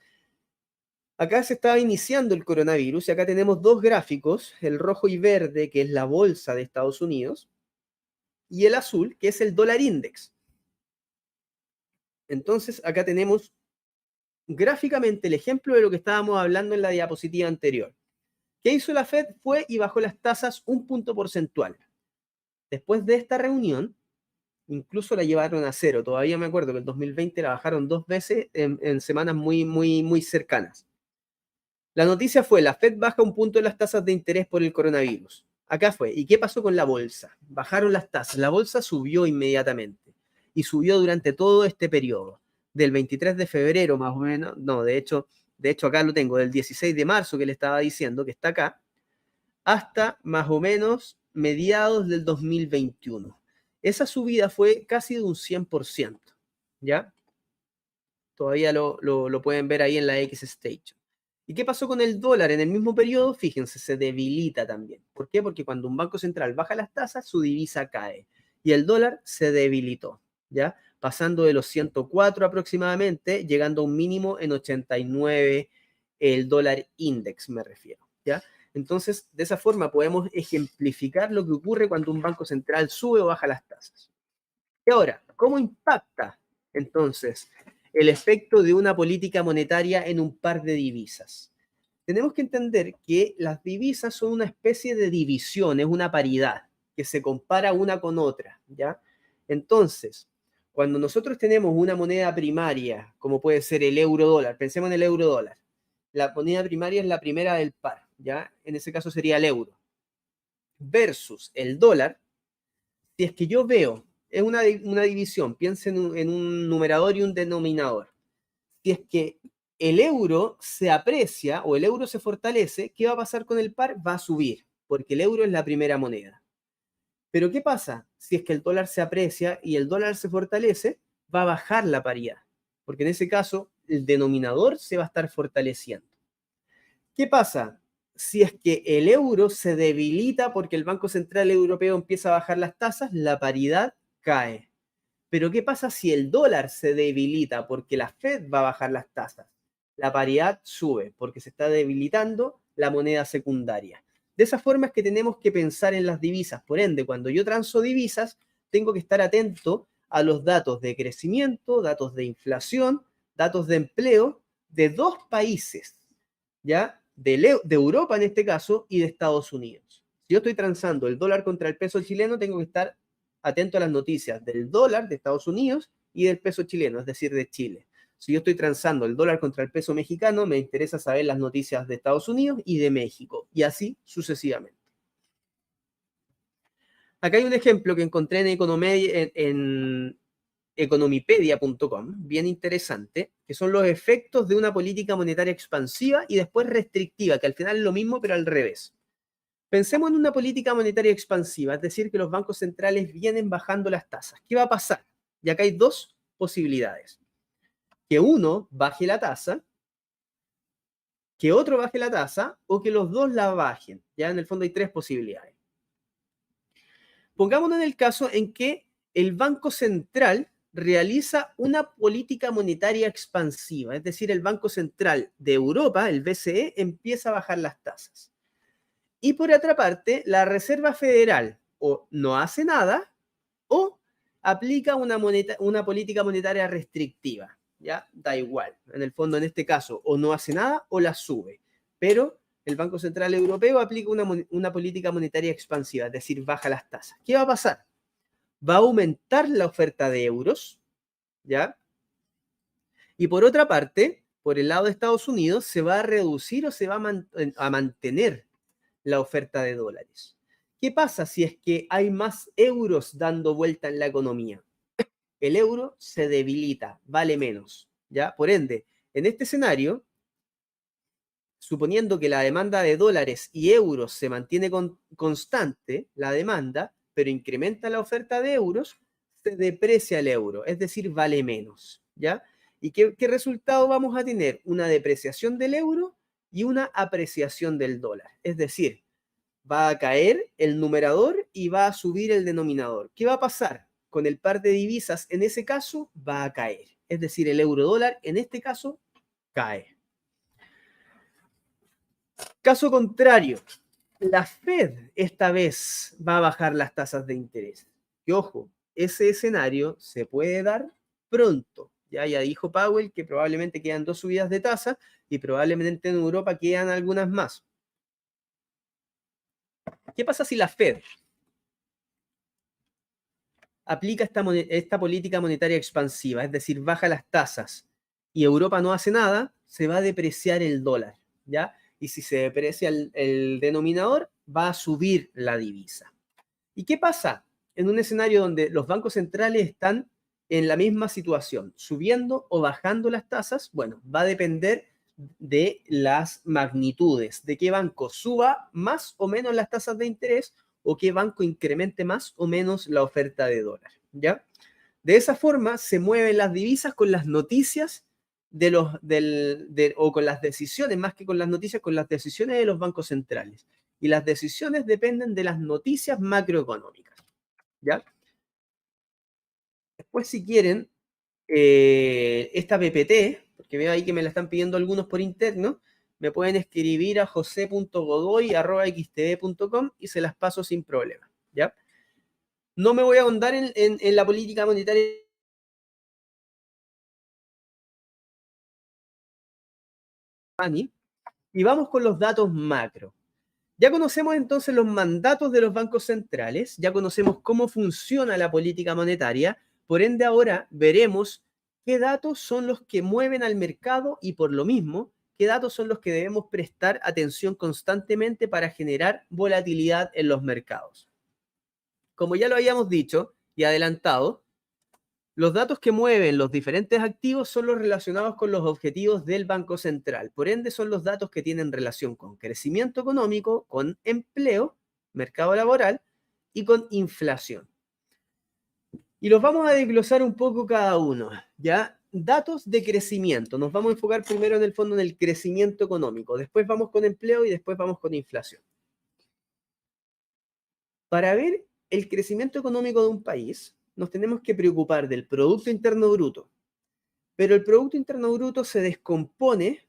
Acá se estaba iniciando el coronavirus y acá tenemos dos gráficos, el rojo y verde, que es la bolsa de Estados Unidos, y el azul, que es el dólar index. Entonces, acá tenemos gráficamente el ejemplo de lo que estábamos hablando en la diapositiva anterior. ¿Qué hizo la Fed? Fue y bajó las tasas 1 punto porcentual. Después de esta reunión, incluso la llevaron a cero. Todavía me acuerdo que en 2020 la bajaron 2 veces en semanas muy cercanas. La noticia fue, la Fed baja 1 punto las tasas de interés por el coronavirus. Acá fue. ¿Y qué pasó con la bolsa? Bajaron las tasas. La bolsa subió inmediatamente. Y subió durante todo este periodo. Del 23 de febrero más o menos. No, de hecho acá lo tengo. Del 16 de marzo que le estaba diciendo, que está acá. Hasta más o menos mediados del 2021. Esa subida fue casi de un 100%, ¿ya? Todavía lo pueden ver ahí en la X-Station. ¿Y qué pasó con el dólar en el mismo periodo? Fíjense, se debilita también. ¿Por qué? Porque cuando un banco central baja las tasas, su divisa cae. Y el dólar se debilitó, ¿ya? Pasando de los 104 aproximadamente, llegando a un mínimo en 89, el dólar index me refiero, ¿ya? Entonces, de esa forma podemos ejemplificar lo que ocurre cuando un banco central sube o baja las tasas. Y ahora, ¿cómo impacta entonces el efecto de una política monetaria en un par de divisas? Tenemos que entender que las divisas son una especie de división, es una paridad que se compara una con otra, ¿ya? Entonces, cuando nosotros tenemos una moneda primaria, como puede ser el euro dólar, pensemos en el euro dólar, la moneda primaria es la primera del par, ¿ya? En ese caso sería el euro, versus el dólar. Si es que yo veo, es una división, piensen en un numerador y un denominador. Si es que el euro se aprecia o el euro se fortalece, ¿qué va a pasar con el par? Va a subir, porque el euro es la primera moneda. Pero ¿qué pasa? Si es que el dólar se aprecia y el dólar se fortalece, va a bajar la paridad, porque en ese caso el denominador se va a estar fortaleciendo. ¿Qué pasa? Si es que el euro se debilita porque el Banco Central Europeo empieza a bajar las tasas, la paridad cae. Pero ¿qué pasa si el dólar se debilita porque la Fed va a bajar las tasas? La paridad sube porque se está debilitando la moneda secundaria. De esa forma es que tenemos que pensar en las divisas. Por ende, cuando yo transo divisas, tengo que estar atento a los datos de crecimiento, datos de inflación, datos de empleo de dos países, ¿ya? De Europa en este caso y de Estados Unidos. Si yo estoy transando el dólar contra el peso chileno, tengo que estar atento a las noticias del dólar de Estados Unidos y del peso chileno, es decir, de Chile. Si yo estoy transando el dólar contra el peso mexicano, me interesa saber las noticias de Estados Unidos y de México, y así sucesivamente. Acá hay un ejemplo que encontré en economipedia.com, bien interesante, que son los efectos de una política monetaria expansiva y después restrictiva, que al final es lo mismo, pero al revés. Pensemos en una política monetaria expansiva, es decir, que los bancos centrales vienen bajando las tasas. ¿Qué va a pasar? Y acá hay dos posibilidades. Que uno baje la tasa, que otro baje la tasa o que los dos la bajen. Ya en el fondo hay tres posibilidades. Pongámonos en el caso en que el Banco Central realiza una política monetaria expansiva, es decir, el Banco Central de Europa, el BCE, empieza a bajar las tasas. Y por otra parte, la Reserva Federal o no hace nada o aplica una política monetaria restrictiva. Ya da igual. En el fondo, en este caso, o no hace nada o la sube. Pero el Banco Central Europeo aplica una política monetaria expansiva, es decir, baja las tasas. ¿Qué va a pasar? Va a aumentar la oferta de euros, ¿ya? Y por otra parte, por el lado de Estados Unidos, se va a reducir o se va a mantener la oferta de dólares. ¿Qué pasa si es que hay más euros dando vuelta en la economía? El euro se debilita, vale menos, ¿ya? Por ende, en este escenario, suponiendo que la demanda de dólares y euros se mantiene constante, la demanda, pero incrementa la oferta de euros, se deprecia el euro, es decir, vale menos, ¿ya? ¿Y qué resultado vamos a tener? Una depreciación del euro y una apreciación del dólar. Es decir, va a caer el numerador y va a subir el denominador. ¿Qué va a pasar? Con el par de divisas, en ese caso, va a caer. Es decir, el euro dólar, en este caso, cae. Caso contrario, la Fed esta vez va a bajar las tasas de interés. Y ojo, ese escenario se puede dar pronto. Ya dijo Powell que probablemente quedan 2 subidas de tasa y probablemente en Europa quedan algunas más. ¿Qué pasa si la Fed aplica esta política monetaria expansiva, es decir, baja las tasas y Europa no hace nada? Se va a depreciar el dólar, ¿ya? Y si se deprecia el denominador, va a subir la divisa. ¿Y qué pasa en un escenario donde los bancos centrales están en la misma situación, subiendo o bajando las tasas? Bueno, va a depender de las magnitudes, de qué banco suba más o menos las tasas de interés o qué banco incremente más o menos la oferta de dólar, ¿ya? De esa forma se mueven las divisas con las noticias o con las decisiones, más que con las noticias, con las decisiones de los bancos centrales. Y las decisiones dependen de las noticias macroeconómicas, ¿ya? Después, si quieren, esta PPT, porque veo ahí que me la están pidiendo algunos por interno, me pueden escribir a jose.godoy@xtv.com y se las paso sin problema, ¿ya? No me voy a ahondar en la política monetaria y vamos con los datos macro. Ya conocemos entonces los mandatos de los bancos centrales, ya conocemos cómo funciona la política monetaria, por ende ahora veremos qué datos son los que mueven al mercado y por lo mismo, qué datos son los que debemos prestar atención constantemente para generar volatilidad en los mercados. Como ya lo habíamos dicho y adelantado, los datos que mueven los diferentes activos son los relacionados con los objetivos del Banco Central. Por ende, son los datos que tienen relación con crecimiento económico, con empleo, mercado laboral y con inflación. Y los vamos a desglosar un poco cada uno, ¿ya? Datos de crecimiento. Nos vamos a enfocar primero en el fondo en el crecimiento económico. Después vamos con empleo y después vamos con inflación. Para ver el crecimiento económico de un país, nos tenemos que preocupar del Producto Interno Bruto. Pero el Producto Interno Bruto se descompone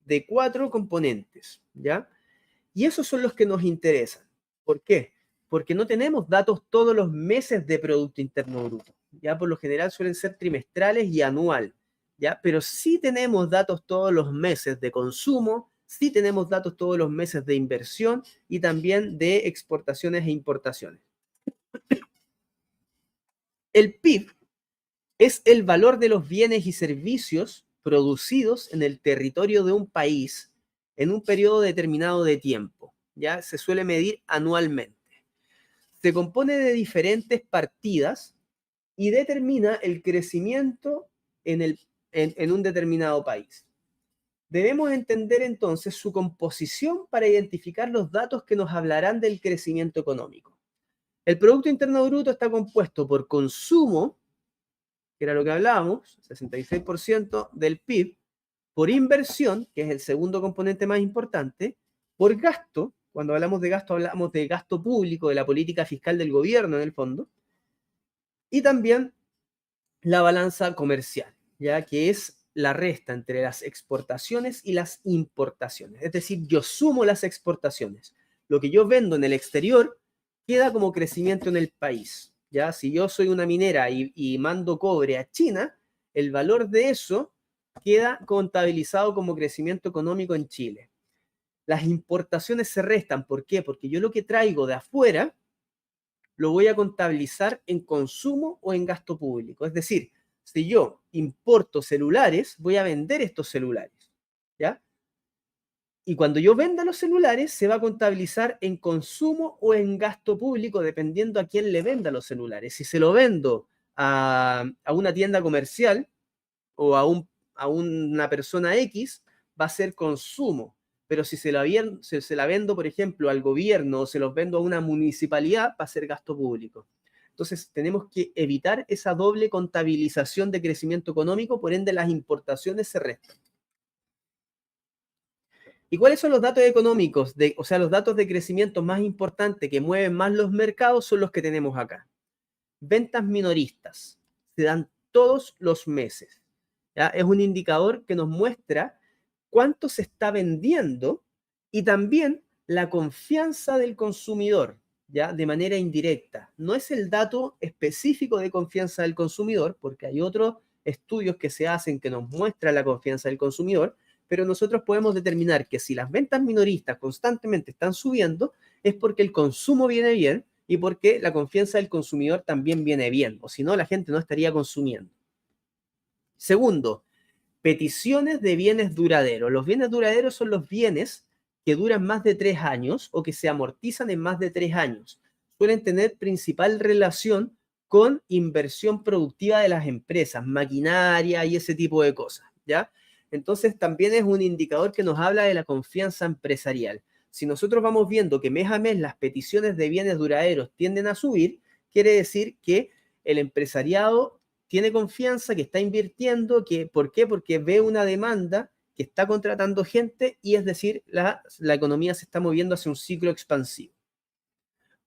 de 4 componentes, ¿ya? Y esos son los que nos interesan. ¿Por qué? Porque no tenemos datos todos los meses de Producto Interno Bruto, ¿ya? Por lo general suelen ser trimestrales y anual, ¿ya? Pero sí tenemos datos todos los meses de consumo, sí tenemos datos todos los meses de inversión y también de exportaciones e importaciones. El PIB es el valor de los bienes y servicios producidos en el territorio de un país en un periodo determinado de tiempo. Ya se suele medir anualmente. Se compone de diferentes partidas y determina el crecimiento en un determinado país. Debemos entender entonces su composición para identificar los datos que nos hablarán del crecimiento económico. El Producto Interno Bruto está compuesto por consumo, que era lo que hablábamos, 66% del PIB, por inversión, que es el segundo componente más importante, por gasto, cuando hablamos de gasto público, de la política fiscal del gobierno en el fondo, y también la balanza comercial, ya que es la resta entre las exportaciones y las importaciones. Es decir, yo sumo las exportaciones. Lo que yo vendo en el exterior queda como crecimiento en el país. ¿Ya? Si yo soy una minera y mando cobre a China, el valor de eso queda contabilizado como crecimiento económico en Chile. Las importaciones se restan. ¿Por qué? Porque yo lo que traigo de afuera lo voy a contabilizar en consumo o en gasto público. Es decir, si yo importo celulares, voy a vender estos celulares, ¿ya? Y cuando yo venda los celulares, se va a contabilizar en consumo o en gasto público, dependiendo a quién le venda los celulares. Si se lo vendo a una tienda comercial o a una persona X, va a ser consumo. Pero si se la vendo, por ejemplo, al gobierno o se los vendo a una municipalidad, va a ser gasto público. Entonces, tenemos que evitar esa doble contabilización de crecimiento económico, por ende las importaciones se restan. ¿Y cuáles son los datos económicos? O sea, los datos de crecimiento más importantes que mueven más los mercados son los que tenemos acá. Ventas minoristas se dan todos los meses. ¿Ya? Es un indicador que nos muestra cuánto se está vendiendo y también la confianza del consumidor, ¿ya? De manera indirecta. No es el dato específico de confianza del consumidor, porque hay otros estudios que se hacen que nos muestran la confianza del consumidor, pero nosotros podemos determinar que si las ventas minoristas constantemente están subiendo, es porque el consumo viene bien y porque la confianza del consumidor también viene bien, o si no, la gente no estaría consumiendo. Segundo, peticiones de bienes duraderos. Los bienes duraderos son los bienes que duran más de 3 años o que se amortizan en más de 3 años. Suelen tener principal relación con inversión productiva de las empresas, maquinaria y ese tipo de cosas, ¿ya? Entonces también es un indicador que nos habla de la confianza empresarial. si nosotros vamos viendo que mes a mes las peticiones de bienes duraderos tienden a subir, quiere decir que el empresariado tiene confianza, que está invirtiendo, ¿por qué? Porque ve una demanda, que está contratando gente y es decir, la economía se está moviendo hacia un ciclo expansivo.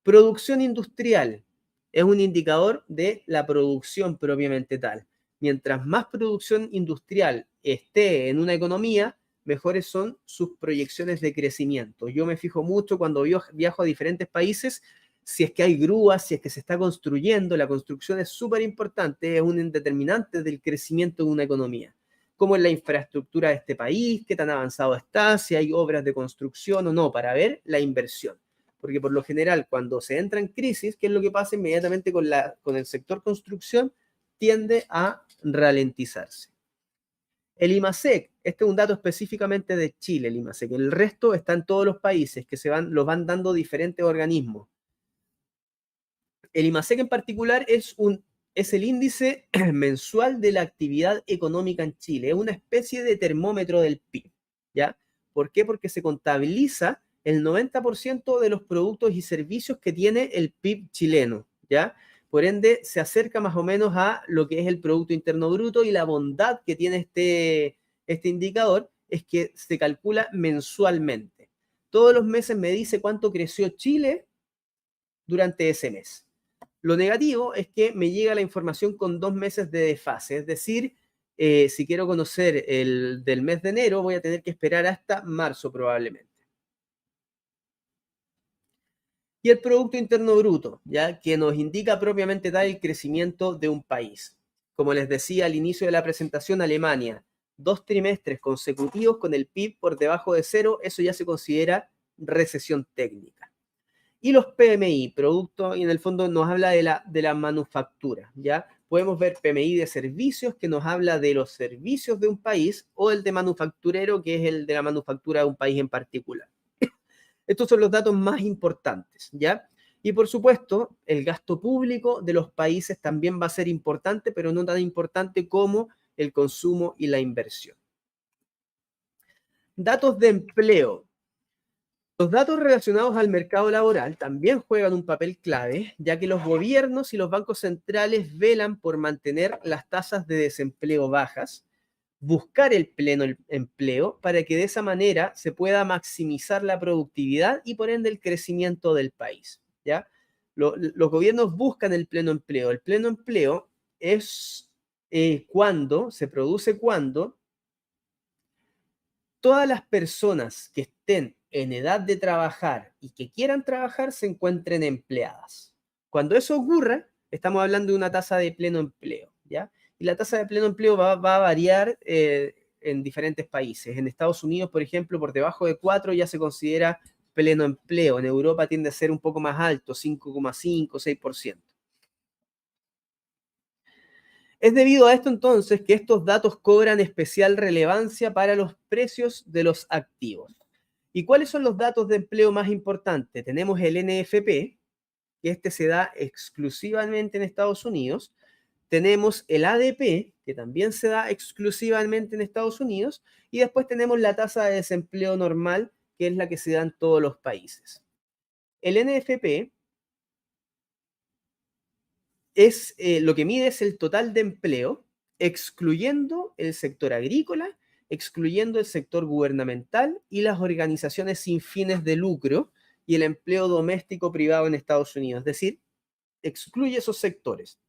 Producción industrial es un indicador de la producción propiamente tal. Mientras más producción industrial esté en una economía, mejores son sus proyecciones de crecimiento. Yo me fijo mucho cuando viajo a diferentes países, si es que hay grúas, si es que se está construyendo, la construcción es súper importante, es un determinante del crecimiento de una economía. Cómo es la infraestructura de este país, qué tan avanzado está, si hay obras de construcción o no, para ver la inversión. Porque por lo general, cuando se entra en crisis, ¿qué es lo que pasa inmediatamente con el sector construcción? Tiende a ralentizarse. El IMASEC, este es un dato específicamente de Chile, el IMASEC. El resto está en todos los países, que los van dando diferentes organismos. El IMASEC en particular es el índice mensual de la actividad económica en Chile. Es una especie de termómetro del PIB, ¿ya? ¿Por qué? Porque se contabiliza el 90% de los productos y servicios que tiene el PIB chileno, ¿ya? Por ende, se acerca más o menos a lo que es el Producto Interno Bruto, y la bondad que tiene este indicador es que se calcula mensualmente. Todos los meses me dice cuánto creció Chile durante ese mes. Lo negativo es que me llega la información con 2 meses de desfase, es decir, si quiero conocer el del mes de enero, voy a tener que esperar hasta marzo probablemente. Y el Producto Interno Bruto, ¿ya? Que nos indica propiamente tal el crecimiento de un país. Como les decía al inicio de la presentación, Alemania, 2 trimestres consecutivos con el PIB por debajo de cero, eso ya se considera recesión técnica. Y los PMI, producto, y en el fondo nos habla de la manufactura, ¿ya? Podemos ver PMI de servicios, que nos habla de los servicios de un país, o el de manufacturero, que es el de la manufactura de un país en particular. Estos son los datos más importantes, ¿ya? Y por supuesto, el gasto público de los países también va a ser importante, pero no tan importante como el consumo y la inversión. Datos de empleo. Los datos relacionados al mercado laboral también juegan un papel clave, ya que los gobiernos y los bancos centrales velan por mantener las tasas de desempleo bajas, buscar el pleno empleo para que de esa manera se pueda maximizar la productividad y por ende el crecimiento del país, ¿ya? Los gobiernos buscan el pleno empleo. El pleno empleo es se produce cuando todas las personas que estén en edad de trabajar y que quieran trabajar se encuentren empleadas. Cuando eso ocurra, estamos hablando de una tasa de pleno empleo, ¿ya? Y la tasa de pleno empleo va a variar en diferentes países. En Estados Unidos, por ejemplo, por debajo de 4 ya se considera pleno empleo. En Europa tiende a ser un poco más alto, 5,5, 6%. Es debido a esto entonces que estos datos cobran especial relevancia para los precios de los activos. ¿Y cuáles son los datos de empleo más importantes? Tenemos el NFP, que este se da exclusivamente en Estados Unidos. Tenemos el ADP, que también se da exclusivamente en Estados Unidos. Y después tenemos la tasa de desempleo normal, que es la que se da en todos los países. El NFP es lo que mide es el total de empleo, excluyendo el sector agrícola, excluyendo el sector gubernamental y las organizaciones sin fines de lucro y el empleo doméstico privado en Estados Unidos. Es decir, excluye esos sectores.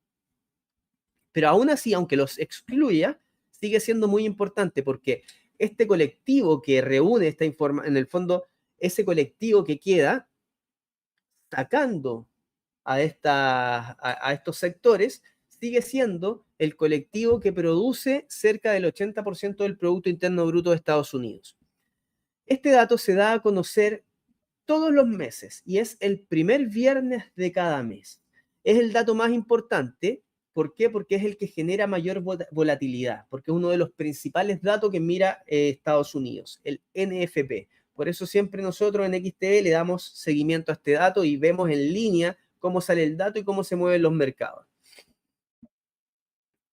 Pero aún así, aunque los excluya, sigue siendo muy importante porque este colectivo que reúne esta información, en el fondo, ese colectivo que queda sacando a estos sectores, sigue siendo el colectivo que produce cerca del 80% del Producto Interno Bruto de Estados Unidos. Este dato se da a conocer todos los meses y es el primer viernes de cada mes. Es el dato más importante. ¿Por qué? Porque es el que genera mayor volatilidad, porque es uno de los principales datos que mira Estados Unidos, el NFP. Por eso siempre nosotros en XTB le damos seguimiento a este dato y vemos en línea cómo sale el dato y cómo se mueven los mercados.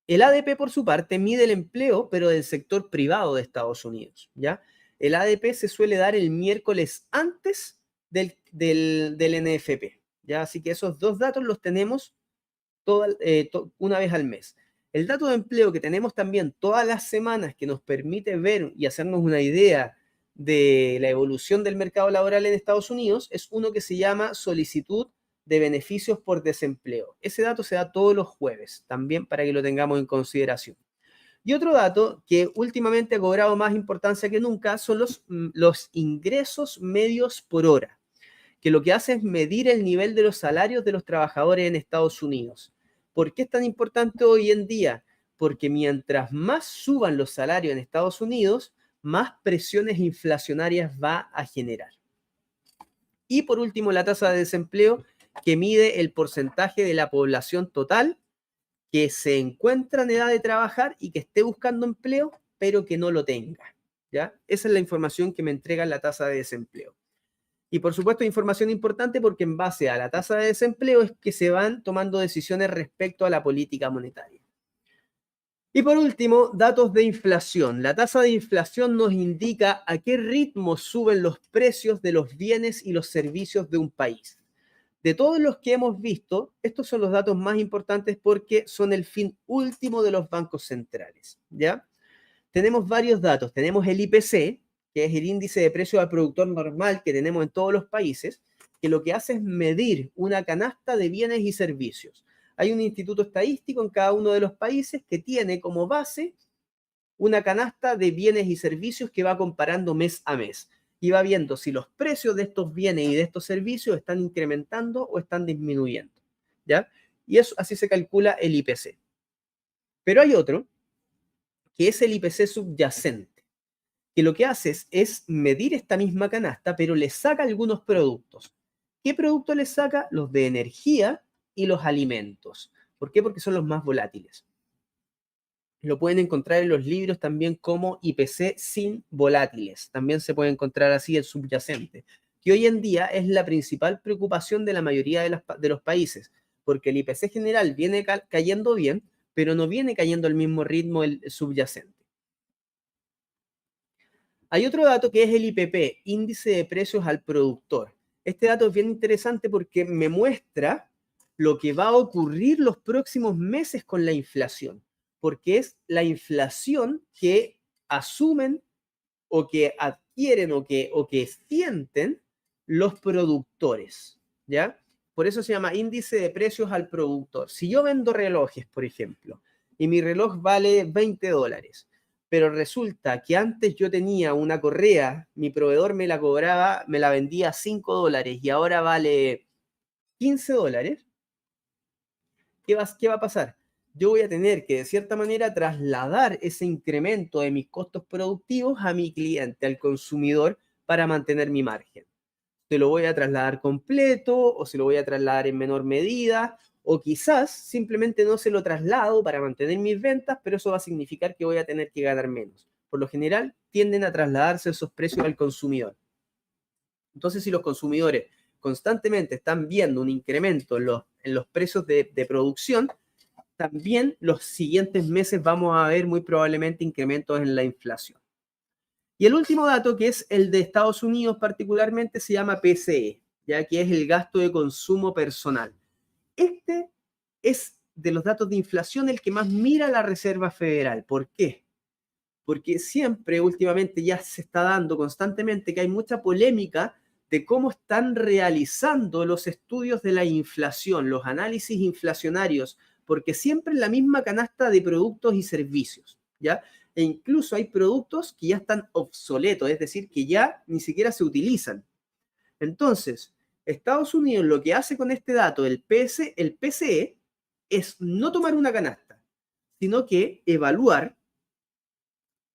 El ADP, por su parte, mide el empleo, pero del sector privado de Estados Unidos, ¿ya? el ADP se suele dar el miércoles antes del NFP, ¿ya? Así que esos dos datos los tenemos una vez al mes. El dato de empleo que tenemos también todas las semanas, que nos permite ver y hacernos una idea de la evolución del mercado laboral en Estados Unidos, es uno que se llama solicitud de beneficios por desempleo. Ese dato se da todos los jueves, también para que lo tengamos en consideración. Y otro dato que últimamente ha cobrado más importancia que nunca son los ingresos medios por hora, que lo que hace es medir el nivel de los salarios de los trabajadores en Estados Unidos. ¿Por qué es tan importante hoy en día? Porque mientras más suban los salarios en Estados Unidos, más presiones inflacionarias va a generar. Y por último, la tasa de desempleo, que mide el porcentaje de la población total que se encuentra en edad de trabajar y que esté buscando empleo, pero que no lo tenga, ¿ya? Esa es la información que me entrega la tasa de desempleo. Y por supuesto, información importante porque en base a la tasa de desempleo es que se van tomando decisiones respecto a la política monetaria. Y por último, datos de inflación. La tasa de inflación nos indica a qué ritmo suben los precios de los bienes y los servicios de un país. De todos los que hemos visto, estos son los datos más importantes porque son el fin último de los bancos centrales, ¿ya? Tenemos varios datos. Tenemos el IPC, que es el índice de precio al productor normal que tenemos en todos los países, que lo que hace es medir una canasta de bienes y servicios. Hay un instituto estadístico en cada uno de los países que tiene como base una canasta de bienes y servicios que va comparando mes a mes y va viendo si los precios de estos bienes y de estos servicios están incrementando o están disminuyendo, ¿ya? Y eso, así se calcula el IPC. Pero hay otro, que es el IPC subyacente, que lo que hace es medir esta misma canasta, pero le saca algunos productos. ¿Qué productos le saca? Los de energía y los alimentos. ¿Por qué? Porque son los más volátiles. Lo pueden encontrar en los libros también como IPC sin volátiles. También se puede encontrar así el subyacente, que hoy en día es la principal preocupación de la mayoría de los países, porque el IPC general viene cayendo bien, pero no viene cayendo al mismo ritmo el subyacente. Hay otro dato que es el IPP, índice de precios al productor. Este dato es bien interesante porque me muestra lo que va a ocurrir los próximos meses con la inflación, porque es la inflación que asumen o que adquieren o que sienten los productores, ¿ya? Por eso se llama índice de precios al productor. Si yo vendo relojes, por ejemplo, y mi reloj vale $20, pero resulta que antes yo tenía una correa, mi proveedor me la cobraba, me la vendía a $5 y ahora vale $15, ¿qué va a pasar? Yo voy a tener que, de cierta manera, trasladar ese incremento de mis costos productivos a mi cliente, al consumidor, para mantener mi margen. Se lo voy a trasladar completo o se lo voy a trasladar en menor medida, o quizás simplemente no se lo traslado para mantener mis ventas, pero eso va a significar que voy a tener que ganar menos. Por lo general, tienden a trasladarse esos precios al consumidor. Entonces, si los consumidores constantemente están viendo un incremento en los precios de producción, también los siguientes meses vamos a ver muy probablemente incrementos en la inflación. Y el último dato, que es el de Estados Unidos particularmente, se llama PCE, ya que es el gasto de consumo personal. Este es de los datos de inflación el que más mira la Reserva Federal. ¿Por qué? Porque siempre, últimamente, ya se está dando constantemente que hay mucha polémica de cómo están realizando los estudios de la inflación, los análisis inflacionarios, porque siempre es la misma canasta de productos y servicios, ¿ya? E incluso hay productos que ya están obsoletos, es decir, que ya ni siquiera se utilizan. Entonces, Estados Unidos lo que hace con este dato, el PCE, es no tomar una canasta, sino que evaluar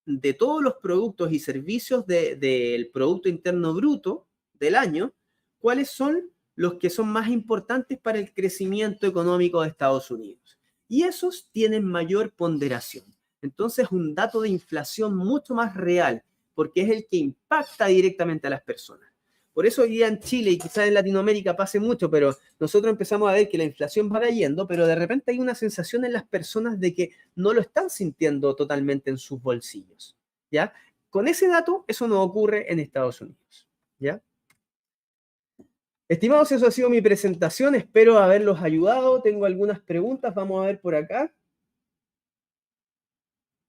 de todos los productos y servicios del Producto Interno Bruto del año, cuáles son los que son más importantes para el crecimiento económico de Estados Unidos. Y esos tienen mayor ponderación. Entonces, un dato de inflación mucho más real, porque es el que impacta directamente a las personas. Por eso hoy día en Chile y quizás en Latinoamérica pase mucho, pero nosotros empezamos a ver que la inflación va cayendo, pero de repente hay una sensación en las personas de que no lo están sintiendo totalmente en sus bolsillos, ¿ya? con ese dato, eso no ocurre en Estados Unidos, ¿ya? Estimados, eso ha sido mi presentación. Espero haberlos ayudado. Tengo algunas preguntas. Vamos a ver por acá.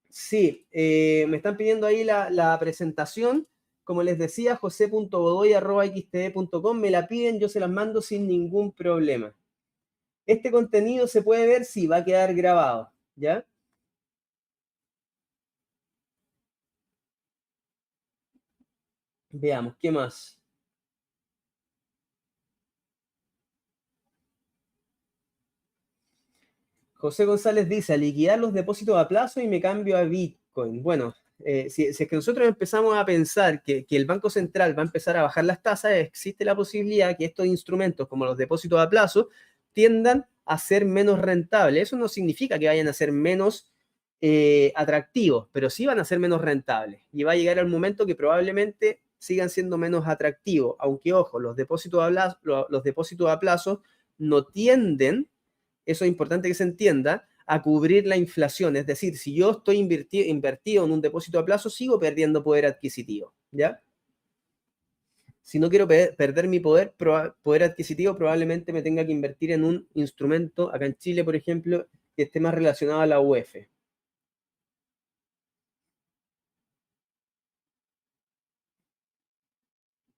Sí, me están pidiendo ahí la presentación. Como les decía, jose.godoy@xtv.com. Me la piden, yo se las mando sin ningún problema. Este contenido se puede ver, sí, va a quedar grabado, ¿ya? Veamos, ¿qué más? José González dice, a liquidar los depósitos a plazo y me cambio a Bitcoin. Bueno, si es que nosotros empezamos a pensar que el Banco Central va a empezar a bajar las tasas, existe la posibilidad que estos instrumentos, como los depósitos a plazo, tiendan a ser menos rentables. Eso no significa que vayan a ser menos atractivos, pero sí van a ser menos rentables. Y va a llegar el momento que probablemente sigan siendo menos atractivos. Aunque, ojo, los depósitos a plazo no tienden, eso es importante que se entienda, a cubrir la inflación. Es decir, si yo estoy invertido en un depósito a plazo, sigo perdiendo poder adquisitivo, ¿ya? Si no quiero perder mi poder adquisitivo, probablemente me tenga que invertir en un instrumento, acá en Chile, por ejemplo, que esté más relacionado a la UEF.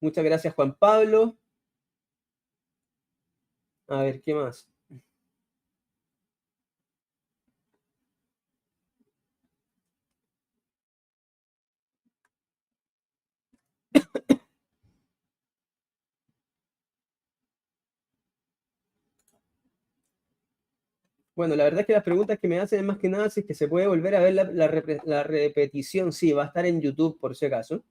Muchas gracias, Juan Pablo. A ver, ¿qué más? Bueno, la verdad es que las preguntas que me hacen es más que nada si es que se puede volver a ver la repetición. Sí, va a estar en YouTube por si acaso.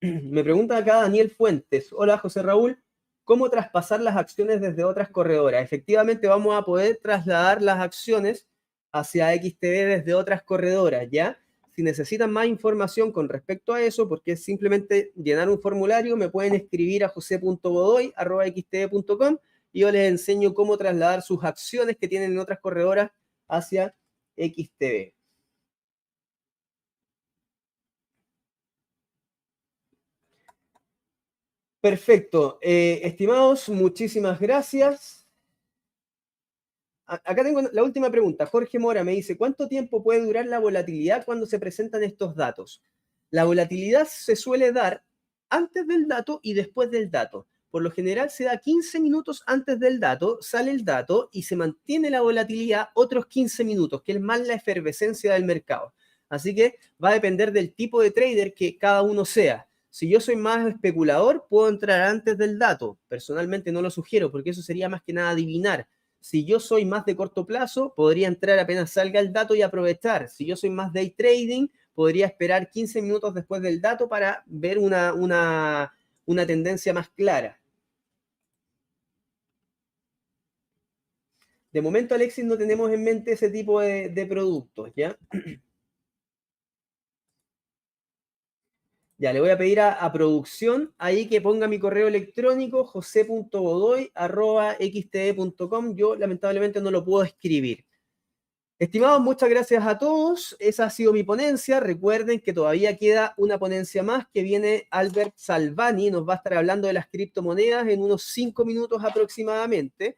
Me pregunta acá Daniel Fuentes. Hola, José Raúl. ¿Cómo traspasar las acciones desde otras corredoras? Efectivamente, vamos a poder trasladar las acciones hacia XTB desde otras corredoras, ¿ya? Si necesitan más información con respecto a eso, porque es simplemente llenar un formulario, me pueden escribir a jose.godoy@xtb.com y yo les enseño cómo trasladar sus acciones que tienen en otras corredoras hacia XTB. Perfecto. Estimados, muchísimas gracias. Acá tengo la última pregunta. Jorge Mora me dice, ¿cuánto tiempo puede durar la volatilidad cuando se presentan estos datos? La volatilidad se suele dar antes del dato y después del dato. Por lo general se da 15 minutos antes del dato, sale el dato y se mantiene la volatilidad otros 15 minutos, que es más la efervescencia del mercado. Así que va a depender del tipo de trader que cada uno sea. Si yo soy más especulador, puedo entrar antes del dato. Personalmente no lo sugiero porque eso sería más que nada adivinar. Si yo soy más de corto plazo, podría entrar apenas salga el dato y aprovechar. Si yo soy más day trading, podría esperar 15 minutos después del dato para ver una tendencia más clara. De momento, Alexis, no tenemos en mente ese tipo de productos, ¿ya? Ya, le voy a pedir a producción ahí que ponga mi correo electrónico jose.godoy@xtv.com. Yo lamentablemente no lo puedo escribir. Estimados, muchas gracias a todos. Esa ha sido mi ponencia. Recuerden que todavía queda una ponencia más que viene Albert Salvani. Nos va a estar hablando de las criptomonedas en unos 5 minutos aproximadamente.